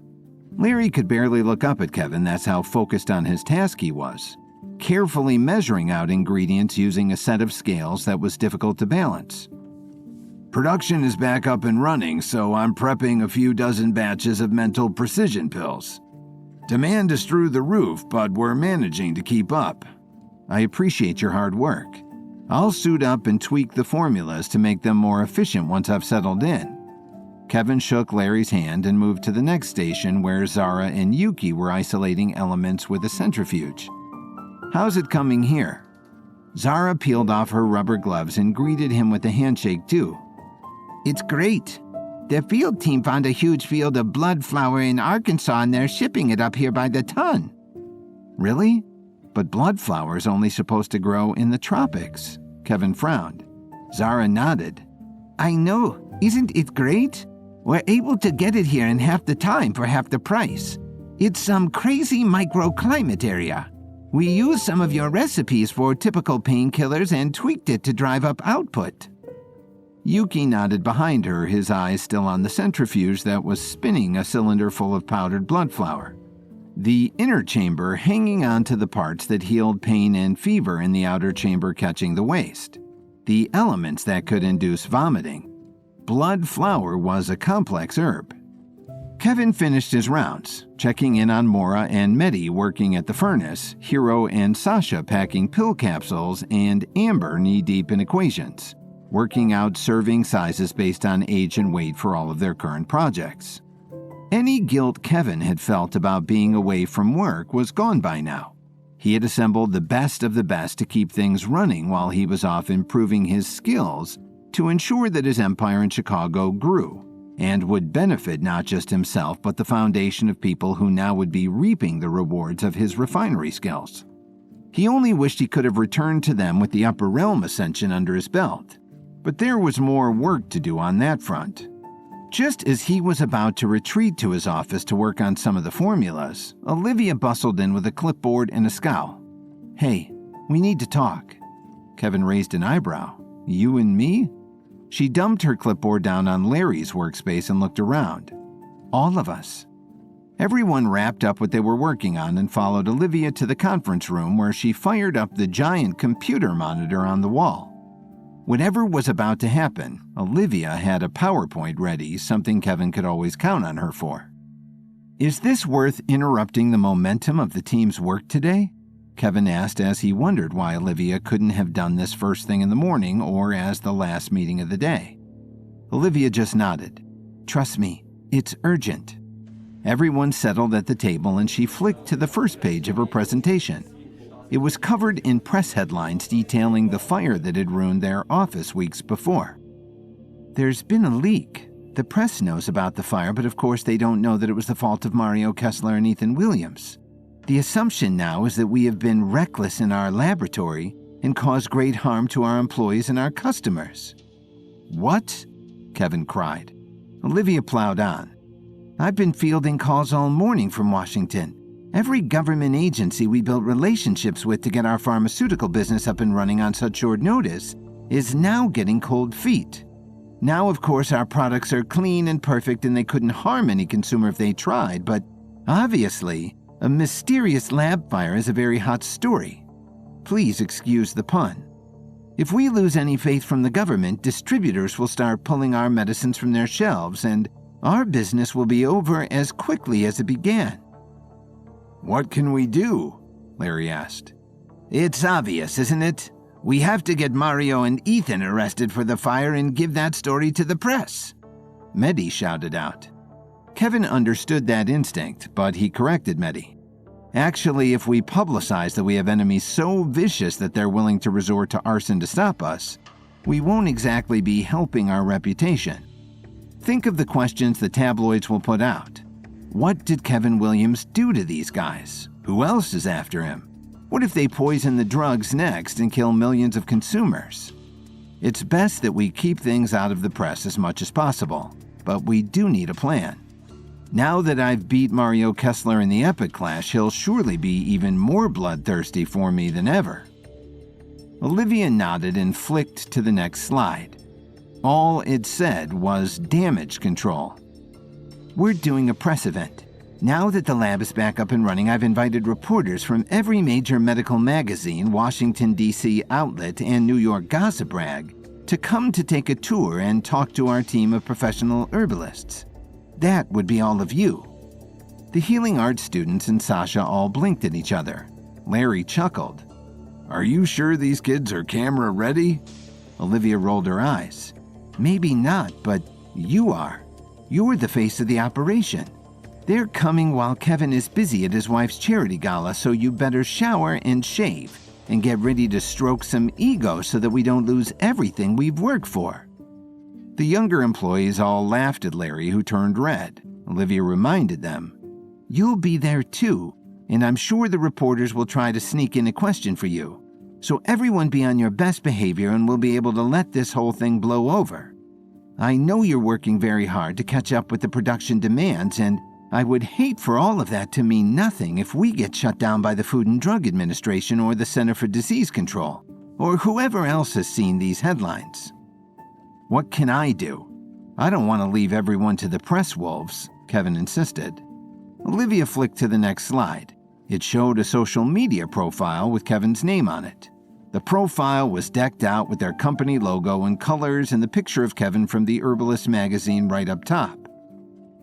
Larry could barely look up at Kevin, that's how focused on his task he was, carefully measuring out ingredients using a set of scales that was difficult to balance. "Production is back up and running, so I'm prepping a few dozen batches of mental precision pills. Demand is through the roof, but we're managing to keep up." "I appreciate your hard work. I'll suit up and tweak the formulas to make them more efficient once I've settled in." Kevin shook Larry's hand and moved to the next station where Zara and Yuki were isolating elements with a centrifuge. "How's it coming here?" Zara peeled off her rubber gloves and greeted him with a handshake too. "It's great. The field team found a huge field of blood flower in Arkansas and they're shipping it up here by the ton." "Really? But blood flower is only supposed to grow in the tropics." Kevin frowned. Zara nodded. "I know. Isn't it great? We're able to get it here in half the time for half the price. It's some crazy microclimate area. We used some of your recipes for typical painkillers and tweaked it to drive up output." Yuki nodded behind her, his eyes still on the centrifuge that was spinning a cylinder full of powdered blood flower. The inner chamber hanging on to the parts that healed pain and fever and the outer chamber catching the waste. The elements that could induce vomiting. Blood flower was a complex herb. Kevin finished his rounds, checking in on Mora and Medi working at the furnace, Hiro and Sasha packing pill capsules, and Amber knee-deep in equations, working out serving sizes based on age and weight for all of their current projects. Any guilt Kevin had felt about being away from work was gone by now. He had assembled the best of the best to keep things running while he was off improving his skills to ensure that his empire in Chicago grew and would benefit not just himself but the foundation of people who now would be reaping the rewards of his refinery skills. He only wished he could have returned to them with the upper realm ascension under his belt, but there was more work to do on that front. Just as he was about to retreat to his office to work on some of the formulas, Olivia bustled in with a clipboard and a scowl. "Hey, we need to talk." Kevin raised an eyebrow. "You and me?" She dumped her clipboard down on Larry's workspace and looked around. "All of us." Everyone wrapped up what they were working on and followed Olivia to the conference room where she fired up the giant computer monitor on the wall. Whatever was about to happen, Olivia had a PowerPoint ready, something Kevin could always count on her for. "Is this worth interrupting the momentum of the team's work today?" Kevin asked as he wondered why Olivia couldn't have done this first thing in the morning or as the last meeting of the day. Olivia just nodded. "Trust me, it's urgent." Everyone settled at the table and she flicked to the first page of her presentation. It was covered in press headlines detailing the fire that had ruined their office weeks before. "There's been a leak. The press knows about the fire, but of course they don't know that it was the fault of Mario Kessler and Ethan Williams. The assumption now is that we have been reckless in our laboratory and caused great harm to our employees and our customers." "What?" Kevin cried. Olivia plowed on. "I've been fielding calls all morning from Washington. Every government agency we built relationships with to get our pharmaceutical business up and running on such short notice is now getting cold feet. Now, of course, our products are clean and perfect and they couldn't harm any consumer if they tried, but obviously, A mysterious lab fire is a very hot story. Please excuse the pun. If we lose any faith from the government, distributors will start pulling our medicines from their shelves, and our business will be over as quickly as it began. What can we do? Larry asked. It's obvious, isn't it? We have to get Mario and Ethan arrested for the fire and give that story to the press. Mehdi shouted out. Kevin understood that instinct, but he corrected Mehdi. Actually, if we publicize that we have enemies so vicious that they're willing to resort to arson to stop us, we won't exactly be helping our reputation. Think of the questions the tabloids will put out. What did Kevin Williams do to these guys? Who else is after him? What if they poison the drugs next and kill millions of consumers? It's best that we keep things out of the press as much as possible, but we do need a plan. Now that I've beat Mario Kessler in the Epic Clash, he'll surely be even more bloodthirsty for me than ever. Olivia nodded and flicked to the next slide. All it said was damage control. We're doing a press event. Now that the lab is back up and running, I've invited reporters from every major medical magazine, Washington, D.C. outlet, and New York gossip rag to come to take a tour and talk to our team of professional herbalists. That would be all of you. The healing arts students and Sasha all blinked at each other. Larry chuckled. Are you sure these kids are camera ready? Olivia rolled her eyes. Maybe not, but you are. You're the face of the operation. They're coming while Kevin is busy at his wife's charity gala, so you better shower and shave and get ready to stroke some ego so that we don't lose everything we've worked for. The younger employees all laughed at Larry, who turned red. Olivia reminded them, You'll be there too, and I'm sure the reporters will try to sneak in a question for you. So everyone be on your best behavior and we'll be able to let this whole thing blow over. I know you're working very hard to catch up with the production demands, and I would hate for all of that to mean nothing if we get shut down by the Food and Drug Administration or the Center for Disease Control, or whoever else has seen these headlines. What can I do? I don't want to leave everyone to the press wolves, Kevin insisted. Olivia flicked to the next slide. It showed a social media profile with Kevin's name on it. The profile was decked out with their company logo and colors and the picture of Kevin from the Herbalist magazine right up top.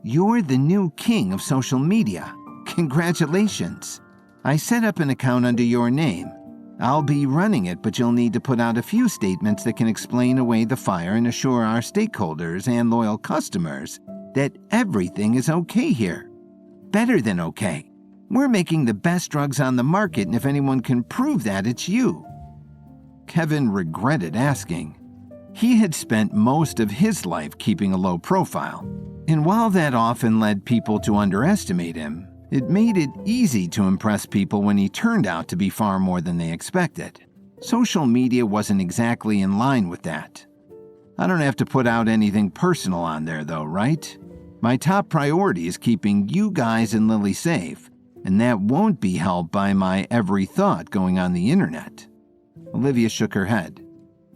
You're the new king of social media. Congratulations. I set up an account under your name. I'll be running it, but you'll need to put out a few statements that can explain away the fire and assure our stakeholders and loyal customers that everything is okay here. Better than okay. We're making the best drugs on the market, and if anyone can prove that, it's you. Kevin regretted asking. He had spent most of his life keeping a low profile, and while that often led people to underestimate him, it made it easy to impress people when he turned out to be far more than they expected. Social media wasn't exactly in line with that. I don't have to put out anything personal on there though, right? My top priority is keeping you guys and Lily safe, and that won't be helped by my every thought going on the internet. Olivia shook her head.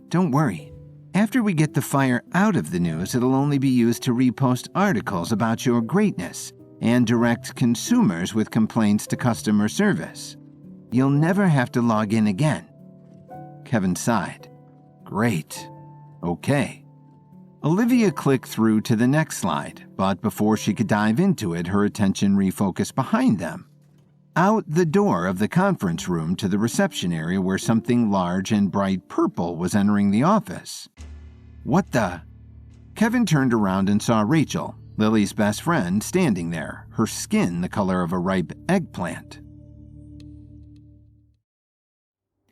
Don't worry. After we get the fire out of the news, it'll only be used to repost articles about your greatness and direct consumers with complaints to customer service. You'll never have to log in again. Kevin sighed. Great. Okay. Olivia clicked through to the next slide, but before she could dive into it, her attention refocused behind them. Out the door of the conference room to the reception area where something large and bright purple was entering the office. What the? Kevin turned around and saw Rachel, Lily's best friend, standing there, her skin the color of a ripe eggplant.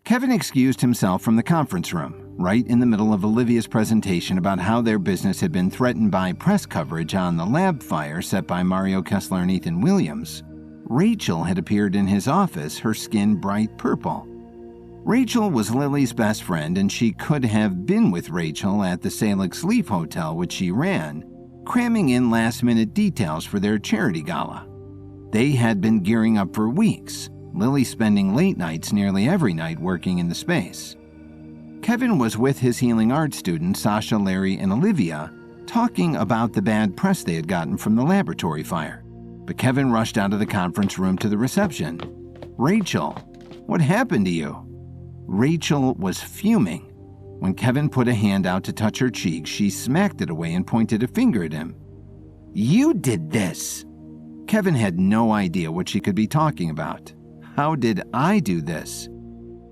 Kevin excused himself from the conference room, right in the middle of Olivia's presentation about how their business had been threatened by press coverage on the lab fire set by Mario Kessler and Ethan Williams. Rachel had appeared in his office, her skin bright purple. Rachel was Lily's best friend, and she could have been with Rachel at the Salix Leaf Hotel, which she ran, cramming in last-minute details for their charity gala. They had been gearing up for weeks, Lily spending late nights nearly every night working in the space. Kevin was with his healing arts students, Sasha, Larry, and Olivia, talking about the bad press they had gotten from the laboratory fire. but Kevin rushed out of the conference room to the reception. "Rachel, what happened to you?" Rachel was fuming. When Kevin put a hand out to touch her cheek, she smacked it away and pointed a finger at him. "You did this!" Kevin had no idea what she could be talking about. "How did I do this?"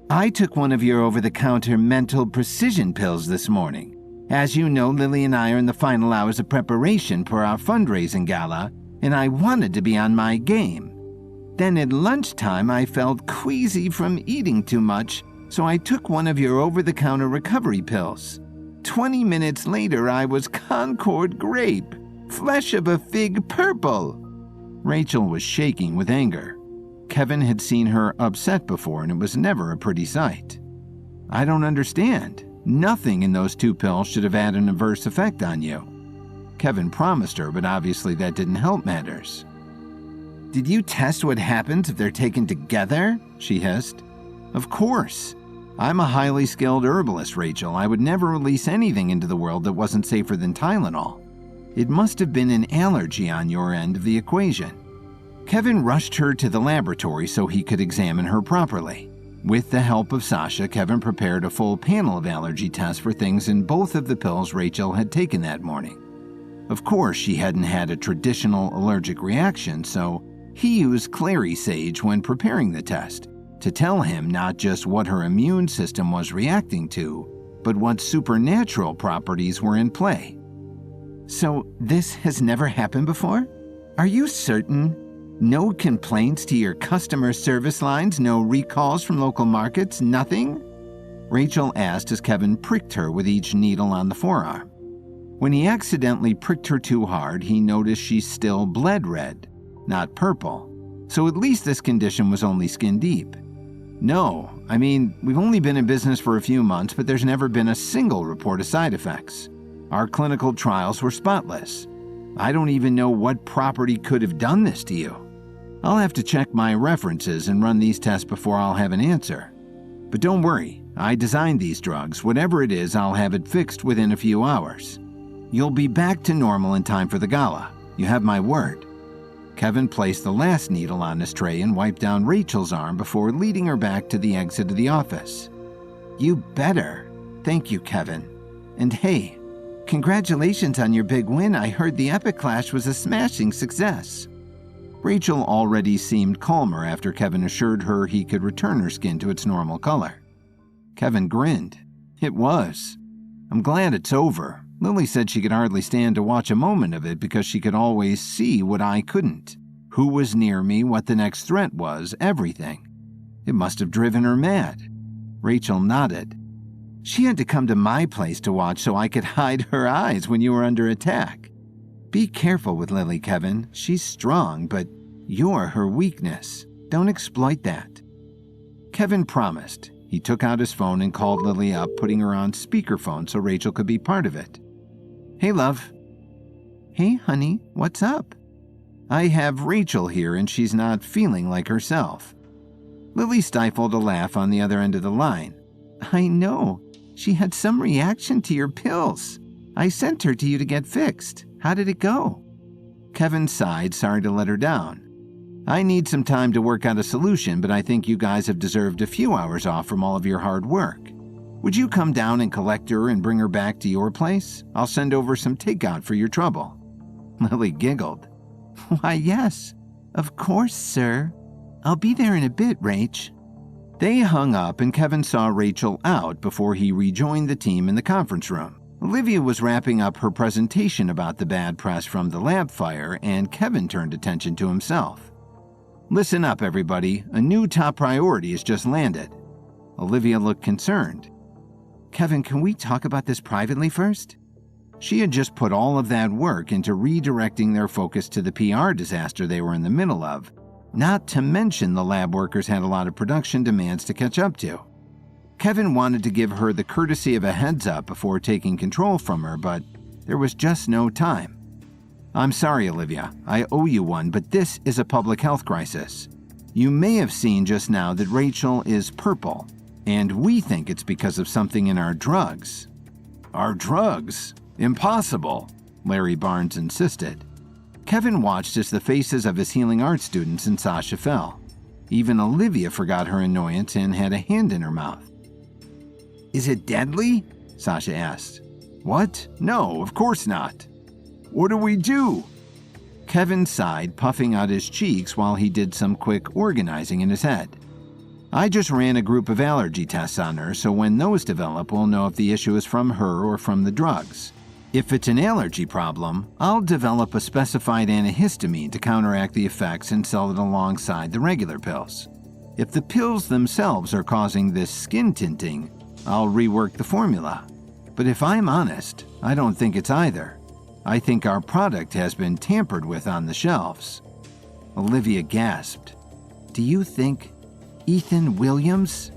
"I took one of your over-the-counter mental precision pills this morning. As you know, Lily and I are in the final hours of preparation for our fundraising gala, and I wanted to be on my game. Then at lunchtime, I felt queasy from eating too much, so I took one of your over-the-counter recovery pills. 20 minutes later, I was Concord grape, flesh of a fig purple." Rachel was shaking with anger. Kevin had seen her upset before, and it was never a pretty sight. "I don't understand. Nothing in those 2 pills should have had an adverse effect on you." Kevin promised her, but obviously that didn't help matters. "Did you test what happens if they're taken together?" she hissed. "Of course. I'm a highly skilled herbalist, Rachel. I would never release anything into the world that wasn't safer than Tylenol. It must have been an allergy on your end of the equation." Kevin rushed her to the laboratory so he could examine her properly. With the help of Sasha, Kevin prepared a full panel of allergy tests for things in both of the pills Rachel had taken that morning. Of course, she hadn't had a traditional allergic reaction, so he used clary sage when preparing the test to tell him not just what her immune system was reacting to, but what supernatural properties were in play. "So this has never happened before? Are you certain? No complaints to your customer service lines, no recalls from local markets, nothing?" Rachel asked as Kevin pricked her with each needle on the forearm. When he accidentally pricked her too hard, he noticed she still bled red, not purple, so at least this condition was only skin deep. "No, I mean, we've only been in business for a few months, but there's never been a single report of side effects. Our clinical trials were spotless. I don't even know what property could have done this to you. I'll have to check my references and run these tests before I'll have an answer. But don't worry, I designed these drugs. Whatever it is, I'll have it fixed within a few hours. You'll be back to normal in time for the gala. You have my word." Kevin placed the last needle on his tray and wiped down Rachel's arm before leading her back to the exit of the office. "You better. Thank you, Kevin. And hey, congratulations on your big win. I heard the Epic Clash was a smashing success." Rachel already seemed calmer after Kevin assured her he could return her skin to its normal color. Kevin grinned. "It was. I'm glad it's over. Lily said she could hardly stand to watch a moment of it because she could always see what I couldn't. Who was near me, what the next threat was, everything. It must have driven her mad." Rachel nodded. "She had to come to my place to watch so I could hide her eyes when you were under attack. Be careful with Lily, Kevin. She's strong, but you're her weakness. Don't exploit that." Kevin promised. He took out his phone and called Lily up, putting her on speakerphone so Rachel could be part of it. "Hey, love." "Hey, honey, what's up?" "I have Rachel here and she's not feeling like herself." Lily stifled a laugh on the other end of the line. "I know. She had some reaction to your pills. I sent her to you to get fixed. How did it go?" Kevin sighed, sorry to let her down. "I need some time to work out a solution, but I think you guys have deserved a few hours off from all of your hard work. Would you come down and collect her and bring her back to your place? I'll send over some takeout for your trouble." Lily giggled. "Why, yes. Of course, sir. I'll be there in a bit, Rach." They hung up and Kevin saw Rachel out before he rejoined the team in the conference room. Olivia was wrapping up her presentation about the bad press from the lab fire, and Kevin turned attention to himself. "Listen up, everybody. A new top priority has just landed." Olivia looked concerned. "Kevin, can we talk about this privately first?" She had just put all of that work into redirecting their focus to the PR disaster they were in the middle of, not to mention the lab workers had a lot of production demands to catch up to. Kevin wanted to give her the courtesy of a heads up before taking control from her, but there was just no time. "I'm sorry, Olivia. I owe you one, but this is a public health crisis. You may have seen just now that Rachel is purple, and we think it's because of something in our drugs." "Our drugs? Impossible," Larry Barnes insisted. Kevin watched as the faces of his healing art students and Sasha fell. Even Olivia forgot her annoyance and had a hand in her mouth. Is it deadly? Sasha asked. What? No, of course not. What do we do? Kevin sighed, puffing out his cheeks while he did some quick organizing in his head. I just ran a group of allergy tests on her, so when those develop, we'll know if the issue is from her or from the drugs. If it's an allergy problem, I'll develop a specified antihistamine to counteract the effects and sell it alongside the regular pills. If the pills themselves are causing this skin tinting, I'll rework the formula. But if I'm honest, I don't think it's either. I think our product has been tampered with on the shelves. Olivia gasped. Do you think Ethan Williams?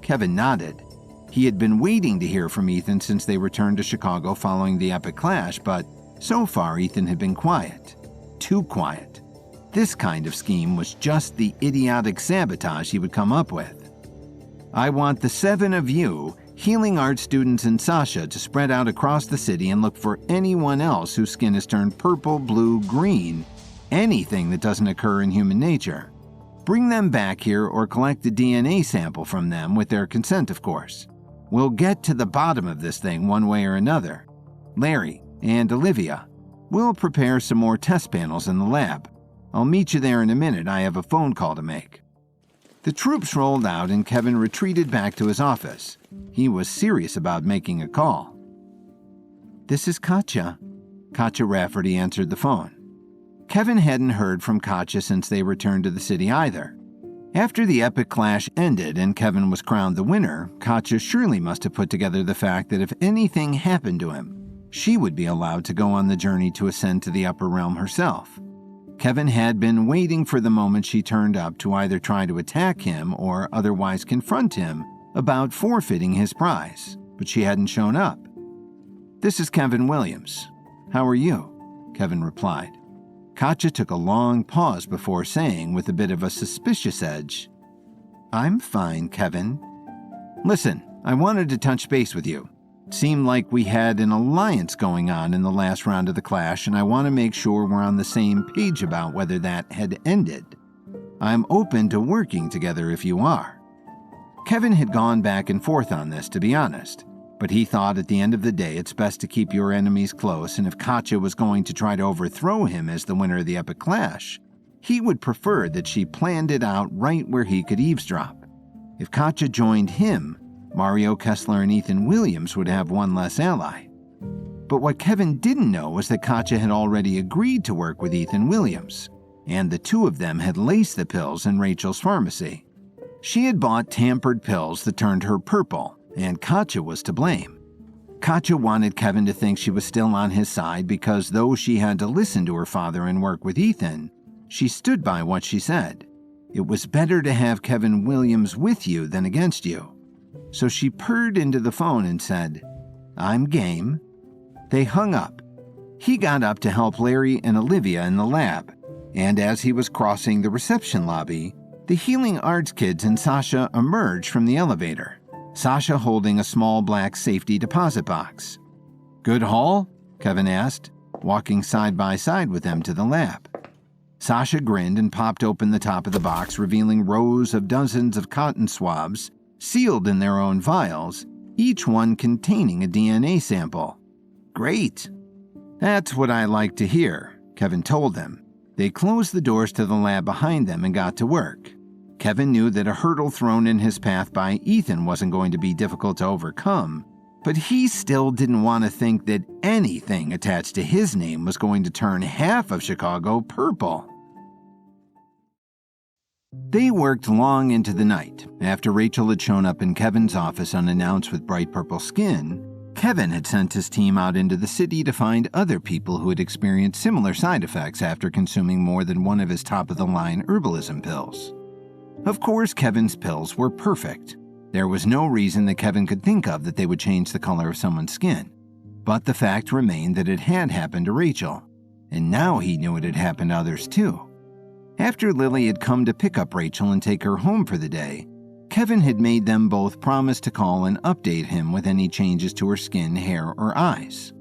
Kevin nodded. He had been waiting to hear from Ethan since they returned to Chicago following the epic clash, but so far Ethan had been quiet. Too quiet. This kind of scheme was just the idiotic sabotage he would come up with. I want the 7 of you, healing art students and Sasha, to spread out across the city and look for anyone else whose skin has turned purple, blue, green, anything that doesn't occur in human nature. Bring them back here or collect a DNA sample from them with their consent, of course. We'll get to the bottom of this thing one way or another. Larry and Olivia, we'll prepare some more test panels in the lab. I'll meet you there in a minute. I have a phone call to make. The troops rolled out and Kevin retreated back to his office. He was serious about making a call. This is Katja. Katja Rafferty answered the phone. Kevin hadn't heard from Katja since they returned to the city either. After the epic clash ended and Kevin was crowned the winner, Katja surely must have put together the fact that if anything happened to him, she would be allowed to go on the journey to ascend to the upper realm herself. Kevin had been waiting for the moment she turned up to either try to attack him or otherwise confront him about forfeiting his prize, but she hadn't shown up. This is Kevin Williams. How are you? Kevin replied. Katja took a long pause before saying, with a bit of a suspicious edge, I'm fine, Kevin. Listen, I wanted to touch base with you. It seemed like we had an alliance going on in the last round of the clash, and I want to make sure we're on the same page about whether that had ended. I'm open to working together if you are. Kevin had gone back and forth on this, to be honest. But he thought at the end of the day it's best to keep your enemies close, and if Katja was going to try to overthrow him as the winner of the epic clash, he would prefer that she planned it out right where he could eavesdrop. If Katja joined him, Mario Kessler and Ethan Williams would have one less ally. But what Kevin didn't know was that Katja had already agreed to work with Ethan Williams, and the two of them had laced the pills in Rachel's pharmacy. She had bought tampered pills that turned her purple, and Katja was to blame. Katja wanted Kevin to think she was still on his side because though she had to listen to her father and work with Ethan, she stood by what she said. It was better to have Kevin Williams with you than against you. So she purred into the phone and said, I'm game. They hung up. He got up to help Larry and Olivia in the lab, and as he was crossing the reception lobby, the healing arts kids and Sasha emerged from the elevator. Sasha holding a small black safety deposit box. Good haul? Kevin asked, walking side by side with them to the lab. Sasha grinned and popped open the top of the box, revealing rows of dozens of cotton swabs, sealed in their own vials, each one containing a DNA sample. Great. That's what I like to hear, Kevin told them. They closed the doors to the lab behind them and got to work. Kevin knew that a hurdle thrown in his path by Ethan wasn't going to be difficult to overcome, but he still didn't want to think that anything attached to his name was going to turn half of Chicago purple. They worked long into the night. After Rachel had shown up in Kevin's office unannounced with bright purple skin, Kevin had sent his team out into the city to find other people who had experienced similar side effects after consuming more than one of his top-of-the-line herbalism pills. Of course, Kevin's pills were perfect. There was no reason that Kevin could think of that they would change the color of someone's skin. But the fact remained that it had happened to Rachel, and now he knew it had happened to others too. After Lily had come to pick up Rachel and take her home for the day, Kevin had made them both promise to call and update him with any changes to her skin, hair, or eyes.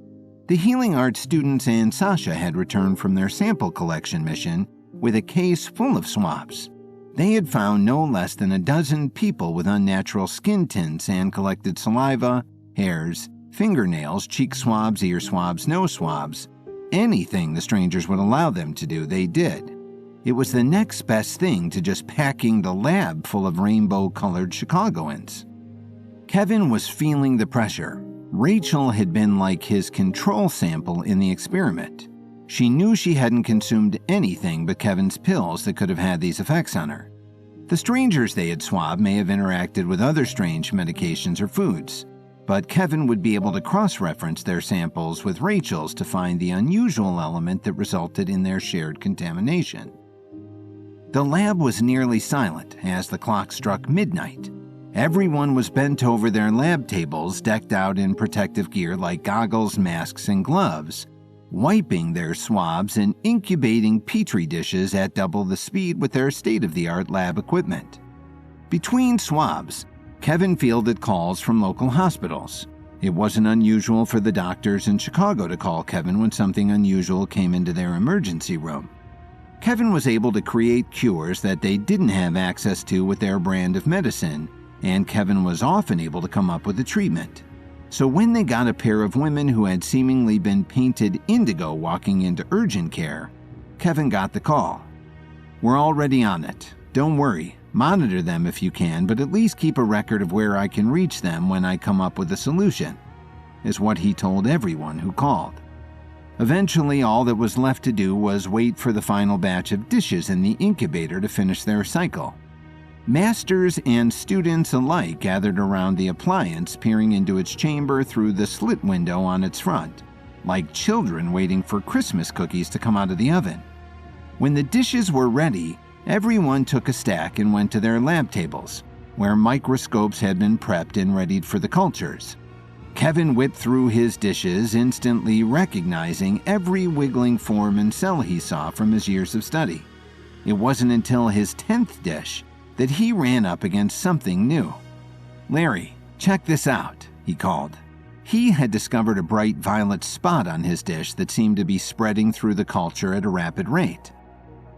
The healing arts students and Sasha had returned from their sample collection mission with a case full of swabs. They had found no less than a dozen people with unnatural skin tints and collected saliva, hairs, fingernails, cheek swabs, ear swabs, nose swabs. Anything the strangers would allow them to do, they did. It was the next best thing to just packing the lab full of rainbow-colored Chicagoans. Kevin was feeling the pressure. Rachel had been like his control sample in the experiment. She knew she hadn't consumed anything but Kevin's pills that could have had these effects on her. The strangers they had swabbed may have interacted with other strange medications or foods, but Kevin would be able to cross-reference their samples with Rachel's to find the unusual element that resulted in their shared contamination. The lab was nearly silent as the clock struck midnight. Everyone was bent over their lab tables, decked out in protective gear like goggles, masks, and gloves, wiping their swabs and incubating petri dishes at double the speed with their state-of-the-art lab equipment. Between swabs, Kevin fielded calls from local hospitals. It wasn't unusual for the doctors in Chicago to call Kevin when something unusual came into their emergency room. Kevin was able to create cures that they didn't have access to with their brand of medicine, and Kevin was often able to come up with a treatment. So when they got a pair of women who had seemingly been painted indigo walking into urgent care, Kevin got the call. "We're already on it. Don't worry. Monitor them if you can, but at least keep a record of where I can reach them when I come up with a solution," is what he told everyone who called. Eventually, all that was left to do was wait for the final batch of dishes in the incubator to finish their cycle. Masters and students alike gathered around the appliance, peering into its chamber through the slit window on its front, like children waiting for Christmas cookies to come out of the oven. When the dishes were ready, everyone took a stack and went to their lab tables, where microscopes had been prepped and readied for the cultures. Kevin whipped through his dishes, instantly recognizing every wiggling form and cell he saw from his years of study. It wasn't until his 10th dish that he ran up against something new. "Larry, check this out," he called. He had discovered a bright violet spot on his dish that seemed to be spreading through the culture at a rapid rate.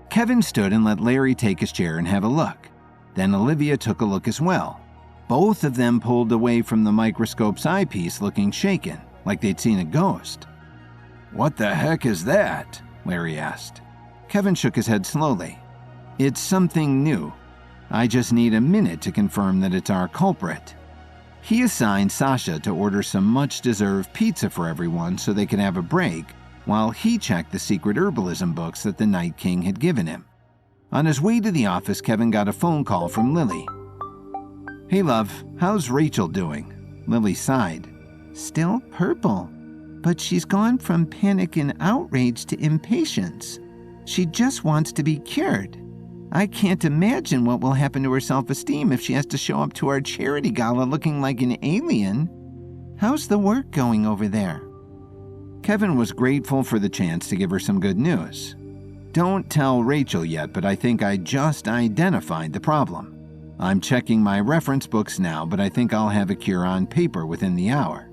Kevin stood and let Larry take his chair and have a look. Then Olivia took a look as well. Both of them pulled away from the microscope's eyepiece looking shaken, like they'd seen a ghost. "What the heck is that?" Larry asked. Kevin shook his head slowly. "It's something new. I just need a minute to confirm that it's our culprit." He assigned Sasha to order some much-deserved pizza for everyone so they could have a break while he checked the secret herbalism books that the Night King had given him. On his way to the office, Kevin got a phone call from Lily. "Hey, love, how's Rachel doing?" Lily sighed. "Still purple, but she's gone from panic and outrage to impatience. She just wants to be cured. I can't imagine what will happen to her self-esteem if she has to show up to our charity gala looking like an alien. How's the work going over there?" Kevin was grateful for the chance to give her some good news. "Don't tell Rachel yet, but I think I just identified the problem. I'm checking my reference books now, but I think I'll have a cure on paper within the hour."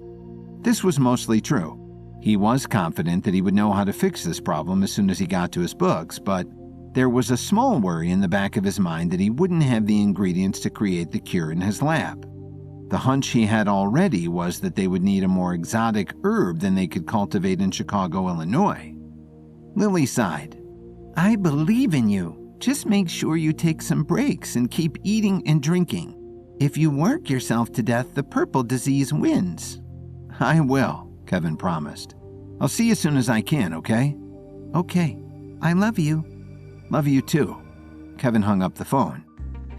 This was mostly true. He was confident that he would know how to fix this problem as soon as he got to his books, but there was a small worry in the back of his mind that he wouldn't have the ingredients to create the cure in his lab. The hunch he had already was that they would need a more exotic herb than they could cultivate in Chicago, Illinois. Lily sighed. "I believe in you. Just make sure you take some breaks and keep eating and drinking. If you work yourself to death, the purple disease wins." "I will," Kevin promised. "I'll see you as soon as I can, okay?" "Okay. I love you." "Love you too." Kevin hung up the phone.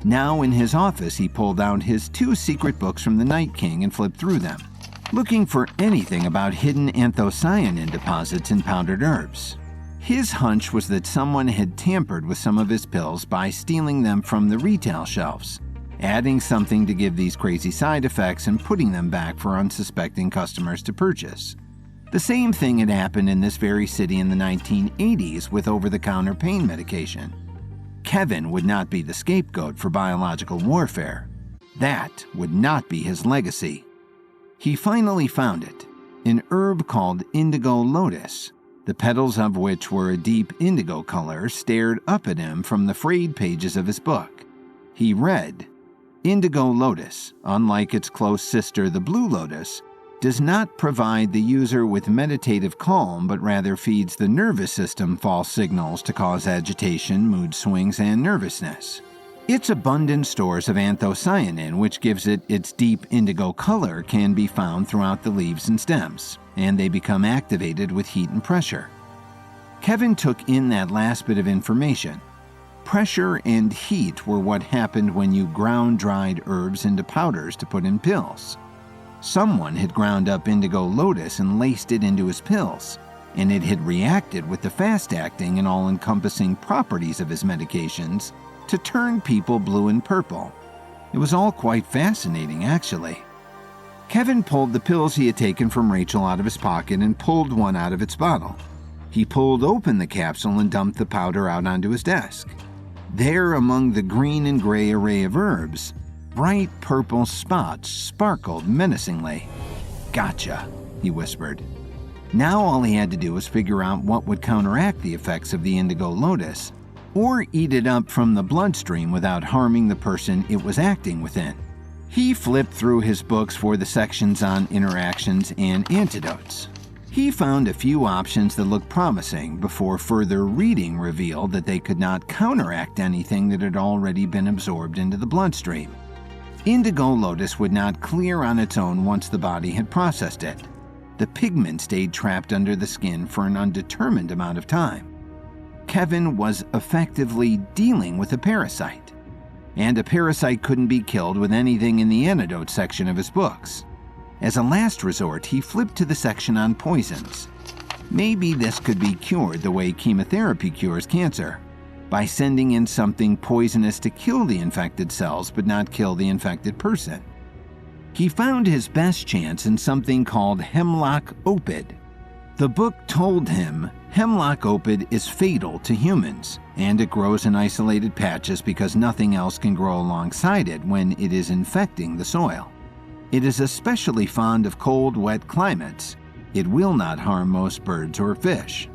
Now in his office, he pulled out his 2 secret books from the Night King and flipped through them, looking for anything about hidden anthocyanin deposits in powdered herbs. His hunch was that someone had tampered with some of his pills by stealing them from the retail shelves, adding something to give these crazy side effects and putting them back for unsuspecting customers to purchase. The same thing had happened in this very city in the 1980s with over-the-counter pain medication. Kevin would not be the scapegoat for biological warfare. That would not be his legacy. He finally found it. an herb called indigo lotus, the petals of which were a deep indigo color, stared up at him from the frayed pages of his book. He read, "Indigo lotus, unlike its close sister the blue lotus, does not provide the user with meditative calm, but rather feeds the nervous system false signals to cause agitation, mood swings, and nervousness. Its abundant stores of anthocyanin, which gives it its deep indigo color, can be found throughout the leaves and stems, and they become activated with heat and pressure." Kevin took in that last bit of information. Pressure and heat were what happened when you ground dried herbs into powders to put in pills. Someone had ground up indigo lotus and laced it into his pills, and it had reacted with the fast-acting and all-encompassing properties of his medications to turn people blue and purple. It was all quite fascinating, actually. Kevin pulled the pills he had taken from Rachel out of his pocket and pulled one out of its bottle. He pulled open the capsule and dumped the powder out onto his desk. There, among the green and gray array of herbs, bright purple spots sparkled menacingly. "Gotcha," he whispered. Now all he had to do was figure out what would counteract the effects of the indigo lotus, or eat it up from the bloodstream without harming the person it was acting within. He flipped through his books for the sections on interactions and antidotes. He found a few options that looked promising before further reading revealed that they could not counteract anything that had already been absorbed into the bloodstream. Indigo lotus would not clear on its own once the body had processed it. The pigment stayed trapped under the skin for an undetermined amount of time. Kevin was effectively dealing with a parasite, and a parasite couldn't be killed with anything in the antidote section of his books. As a last resort, he flipped to the section on poisons. Maybe this could be cured the way chemotherapy cures cancer, by sending in something poisonous to kill the infected cells but not kill the infected person. He found his best chance in something called hemlock opid. The book told him hemlock opid is fatal to humans, and it grows in isolated patches because nothing else can grow alongside it when it is infecting the soil. It is especially fond of cold, wet climates. It will not harm most birds or fish.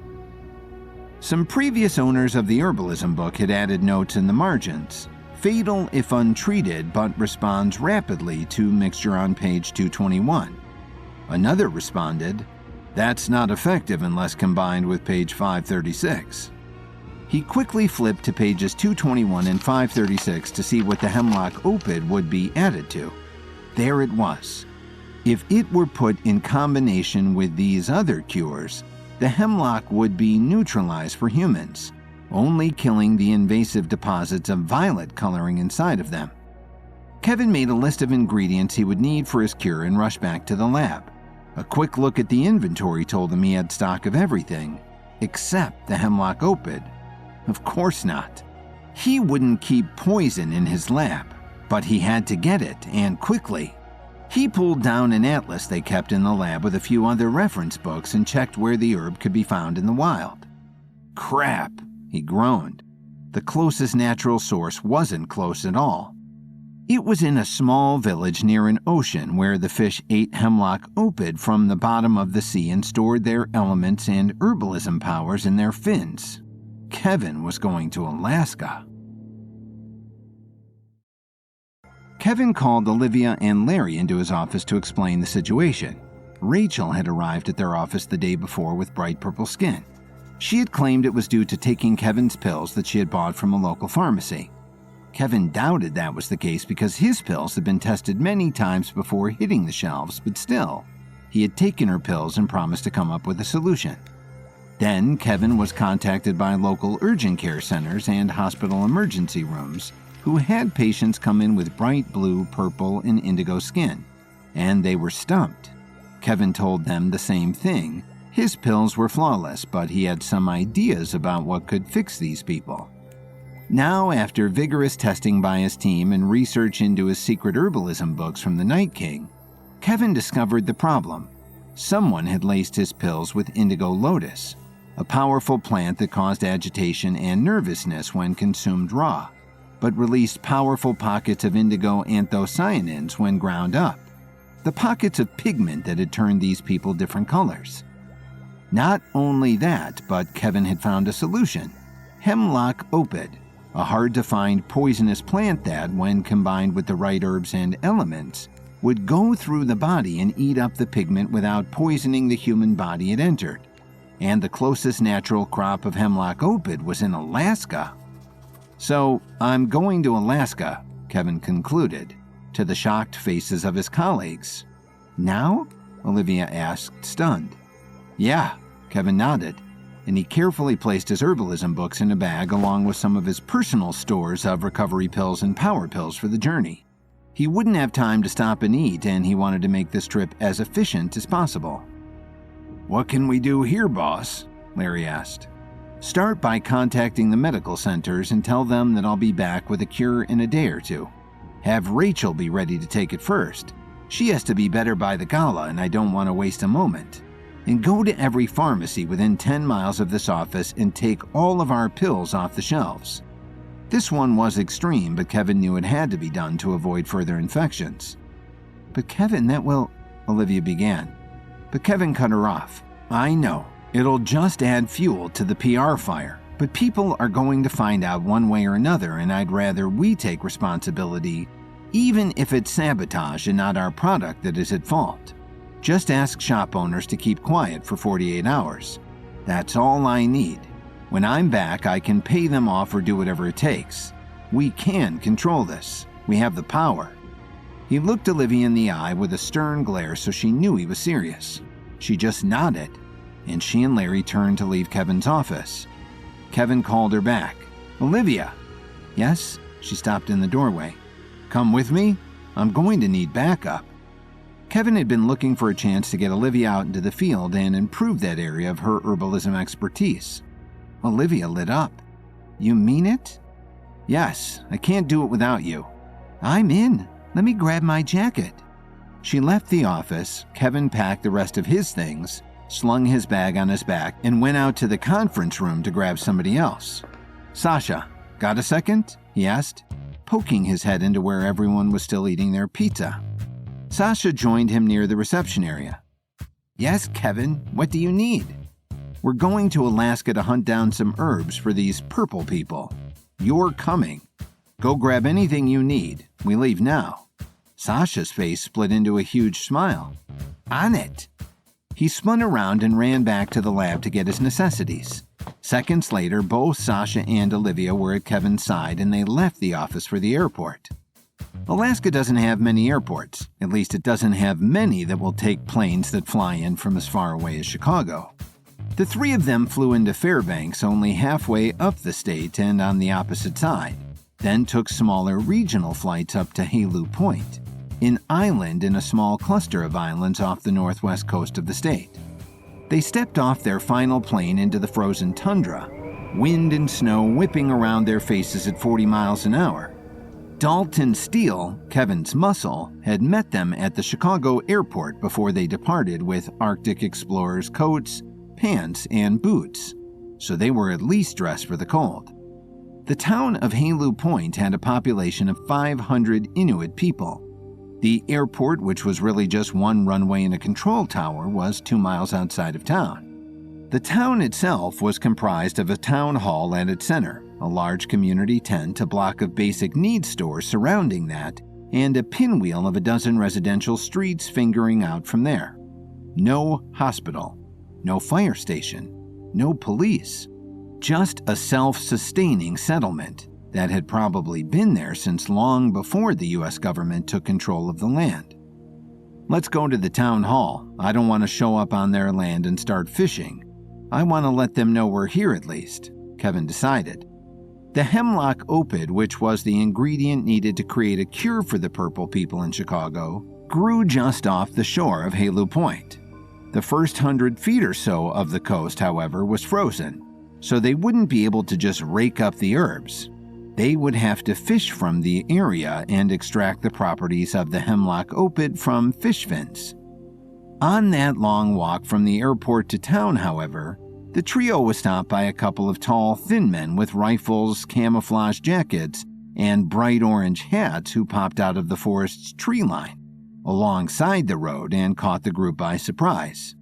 Some previous owners of the herbalism book had added notes in the margins. Fatal if untreated, but responds rapidly to mixture on page 221. Another responded, "That's not effective unless combined with page 536. He quickly flipped to pages 221 and 536 to see what the hemlock opid would be added to. There it was. If it were put in combination with these other cures, the hemlock would be neutralized for humans, only killing the invasive deposits of violet coloring inside of them. Kevin made a list of ingredients he would need for his cure and rushed back to the lab. A quick look at the inventory told him he had stock of everything, except the hemlock opid. Of course not. He wouldn't keep poison in his lab, but he had to get it, and quickly. He pulled down an atlas they kept in the lab with a few other reference books and checked where the herb could be found in the wild. Crap, he groaned. The closest natural source wasn't close at all. It was in a small village near an ocean where the fish ate hemlock opid from the bottom of the sea and stored their elements and herbalism powers in their fins. Kevin was going to Alaska. Kevin called Olivia and Larry into his office to explain the situation. Rachel had arrived at their office the day before with bright purple skin. She had claimed it was due to taking Kevin's pills that she had bought from a local pharmacy. Kevin doubted that was the case because his pills had been tested many times before hitting the shelves, but still, he had taken her pills and promised to come up with a solution. Then, Kevin was contacted by local urgent care centers and hospital emergency rooms who had patients come in with bright blue, purple, and indigo skin, and they were stumped. Kevin told them the same thing. His pills were flawless, but he had some ideas about what could fix these people. Now, after vigorous testing by his team and research into his secret herbalism books from the Night King, Kevin discovered the problem. Someone had laced his pills with indigo lotus, a powerful plant that caused agitation and nervousness when consumed raw, but released powerful pockets of indigo anthocyanins when ground up. the pockets of pigment that had turned these people different colors. Not only that, but Kevin had found a solution: hemlock opid, a hard-to-find poisonous plant that, when combined with the right herbs and elements, would go through the body and eat up the pigment without poisoning the human body it entered. And the closest natural crop of hemlock opid was in Alaska. "So, I'm going to Alaska," Kevin concluded, to the shocked faces of his colleagues. "Now?" Olivia asked, stunned. "Yeah," Kevin nodded, and he carefully placed his herbalism books in a bag along with some of his personal stores of recovery pills and power pills for the journey. He wouldn't have time to stop and eat, and he wanted to make this trip as efficient as possible. "What can we do here, boss?" Larry asked. "Start by contacting the medical centers and tell them that I'll be back with a cure in a day or two. Have Rachel be ready to take it first. She has to be better by the gala, and I don't want to waste a moment. And go to every pharmacy within 10 miles of this office and take all of our pills off the shelves." This one was extreme, but Kevin knew it had to be done to avoid further infections. "But Kevin, that will..." Olivia began. But Kevin cut her off. "I know. It'll just add fuel to the PR fire. But people are going to find out one way or another, and I'd rather we take responsibility, even if it's sabotage and not our product that is at fault. Just ask shop owners to keep quiet for 48 hours. That's all I need. When I'm back, I can pay them off or do whatever it takes. We can control this. We have the power." He looked Olivia in the eye with a stern glare, so she knew he was serious. She just nodded, and she and Larry turned to leave Kevin's office. Kevin called her back. "Olivia." "Yes?" She stopped in the doorway. "Come with me? I'm going to need backup." Kevin had been looking for a chance to get Olivia out into the field and improve that area of her herbalism expertise. Olivia lit up. "You mean it?" "Yes, I can't do it without you." "I'm in. Let me grab my jacket." She left the office. Kevin packed the rest of his things, slung his bag on his back, and went out to the conference room to grab somebody else. "Sasha, got a second?" he asked, poking his head into where everyone was still eating their pizza. Sasha joined him near the reception area. "Yes, Kevin, what do you need?" "We're going to Alaska to hunt down some herbs for these purple people. You're coming. Go grab anything you need. We leave now." Sasha's face split into a huge smile. "On it." He spun around and ran back to the lab to get his necessities. Seconds later, both Sasha and Olivia were at Kevin's side, and they left the office for the airport. Alaska doesn't have many airports. At least it doesn't have many that will take planes that fly in from as far away as Chicago. The three of them flew into Fairbanks, only halfway up the state and on the opposite side, then took smaller regional flights up to Halu Point, an island in a small cluster of islands off the northwest coast of the state. They stepped off their final plane into the frozen tundra, wind and snow whipping around their faces at 40 miles an hour. Dalton Steele, Kevin's muscle, had met them at the Chicago airport before they departed with Arctic explorers' coats, pants, and boots, so they were at least dressed for the cold. The town of Halu Point had a population of 500 Inuit people. The airport, which was really just one runway and a control tower, was 2 miles outside of town. The town itself was comprised of a town hall at its center, a large community tent, a block of basic needs stores surrounding that, and a pinwheel of a dozen residential streets fingering out from there. No hospital, no fire station, no police, just a self-sustaining settlement that had probably been there since long before the U.S. government took control of the land. "Let's go to the town hall. I don't want to show up on their land and start fishing. I want to let them know we're here at least," Kevin decided. The hemlock opid, which was the ingredient needed to create a cure for the purple people in Chicago, grew just off the shore of Halu Point. The first 100 feet or so of the coast, however, was frozen, so they wouldn't be able to just rake up the herbs. They would have to fish from the area and extract the properties of the hemlock opid from fish fins. On that long walk from the airport to town, however, the trio was stopped by a couple of tall, thin men with rifles, camouflage jackets, and bright orange hats who popped out of the forest's tree line. alongside the road and caught the group by surprise.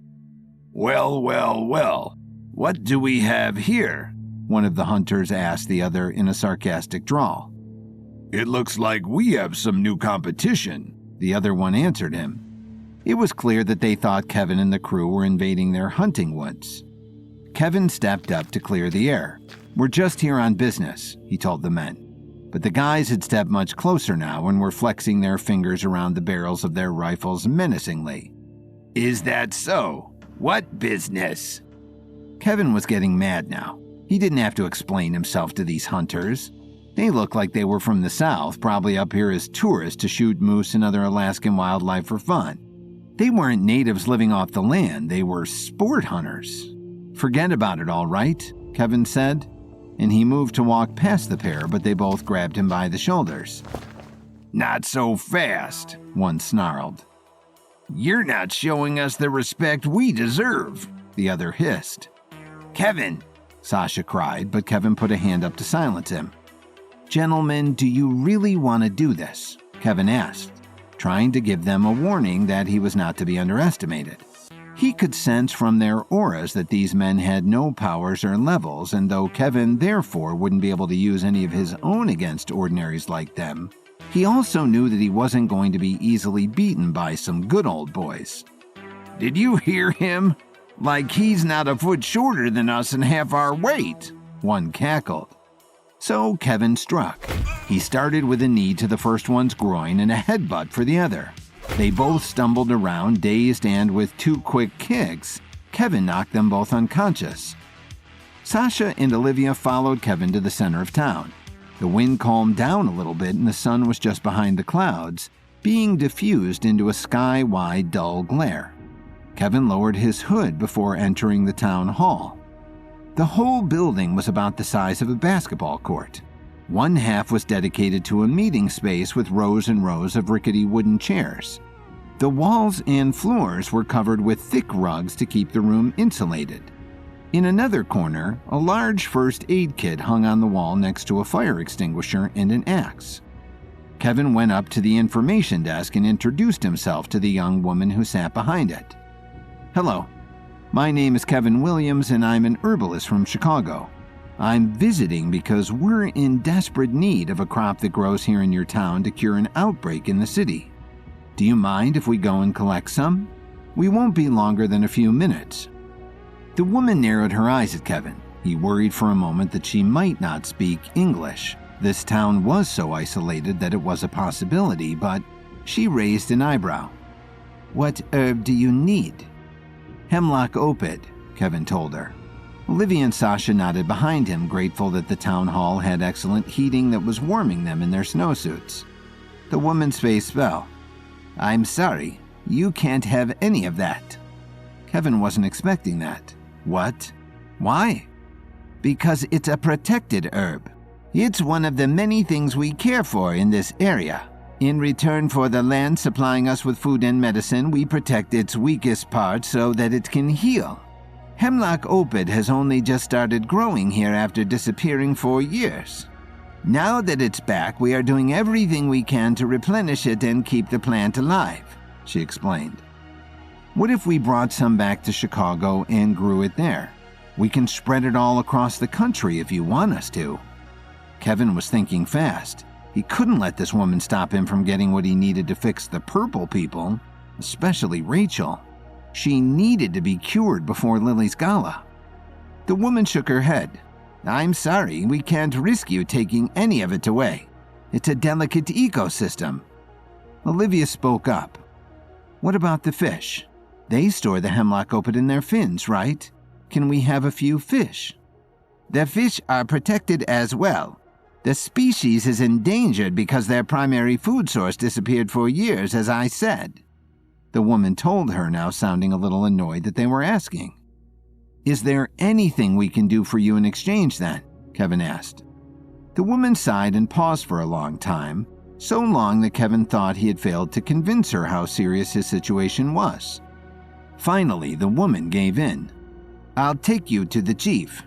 Well, well, well, what do we have here? One of the hunters asked the other in a sarcastic drawl. It looks like we have some new competition, the other one answered him. It was clear that they thought Kevin and the crew were invading their hunting woods. Kevin stepped up to clear the air. We're just here on business, he told the men. But the guys had stepped much closer now and were flexing their fingers around the barrels of their rifles menacingly. Is that so? What business? Kevin was getting mad now. He didn't have to explain himself to these hunters. They looked like they were from the south, probably up here as tourists to shoot moose and other Alaskan wildlife for fun. They weren't natives living off the land, they were sport hunters. Forget about it, all right, Kevin said, and he moved to walk past the pair, but they both grabbed him by the shoulders. Not so fast, one snarled. You're not showing us the respect we deserve, the other hissed. Kevin, Sasha cried, but Kevin put a hand up to silence him. Gentlemen, do you really want to do this? Kevin asked, trying to give them a warning that he was not to be underestimated. He could sense from their auras that these men had no powers or levels, and though Kevin therefore wouldn't be able to use any of his own against ordinaries like them, he also knew that he wasn't going to be easily beaten by some good old boys. Did you hear him? Like he's not a foot shorter than us and half our weight, one cackled. So Kevin struck. He started with a knee to the first one's groin and a headbutt for the other. They both stumbled around, dazed, and with two quick kicks, Kevin knocked them both unconscious. Sasha and Olivia followed Kevin to the center of town. The wind calmed down a little bit and the sun was just behind the clouds, being diffused into a sky-wide dull glare. Kevin lowered his hood before entering the town hall. The whole building was about the size of a basketball court. One half was dedicated to a meeting space with rows and rows of rickety wooden chairs. The walls and floors were covered with thick rugs to keep the room insulated. In another corner, a large first aid kit hung on the wall next to a fire extinguisher and an axe. Kevin went up to the information desk and introduced himself to the young woman who sat behind it. Hello, my name is Kevin Williams and I'm an herbalist from Chicago. I'm visiting because we're in desperate need of a crop that grows here in your town to cure an outbreak in the city. Do you mind if we go and collect some? We won't be longer than a few minutes. The woman narrowed her eyes at Kevin. He worried for a moment that she might not speak English. This town was so isolated that it was a possibility, but she raised an eyebrow. What herb do you need? Hemlock opid, Kevin told her. Olivia and Sasha nodded behind him, grateful that the town hall had excellent heating that was warming them in their snowsuits. The woman's face fell. I'm sorry, you can't have any of that. Kevin wasn't expecting that. What? Why? Because it's a protected herb. It's one of the many things we care for in this area. In return for the land supplying us with food and medicine, we protect its weakest part so that it can heal. Hemlock opid has only just started growing here after disappearing for years. Now that it's back, we are doing everything we can to replenish it and keep the plant alive, she explained. What if we brought some back to Chicago and grew it there? We can spread it all across the country if you want us to. Kevin was thinking fast. He couldn't let this woman stop him from getting what he needed to fix the purple people, especially Rachel. She needed to be cured before Lily's gala. The woman shook her head. I'm sorry, we can't risk you taking any of it away. It's a delicate ecosystem. Olivia spoke up. What about the fish? They store the hemlock opid in their fins, right? Can we have a few fish? The fish are protected as well. The species is endangered because their primary food source disappeared for years, as I said. The woman told her, now sounding a little annoyed that they were asking. Is there anything we can do for you in exchange then? Kevin asked. The woman sighed and paused for a long time, so long that Kevin thought he had failed to convince her how serious his situation was. Finally, the woman gave in. I'll take you to the chief.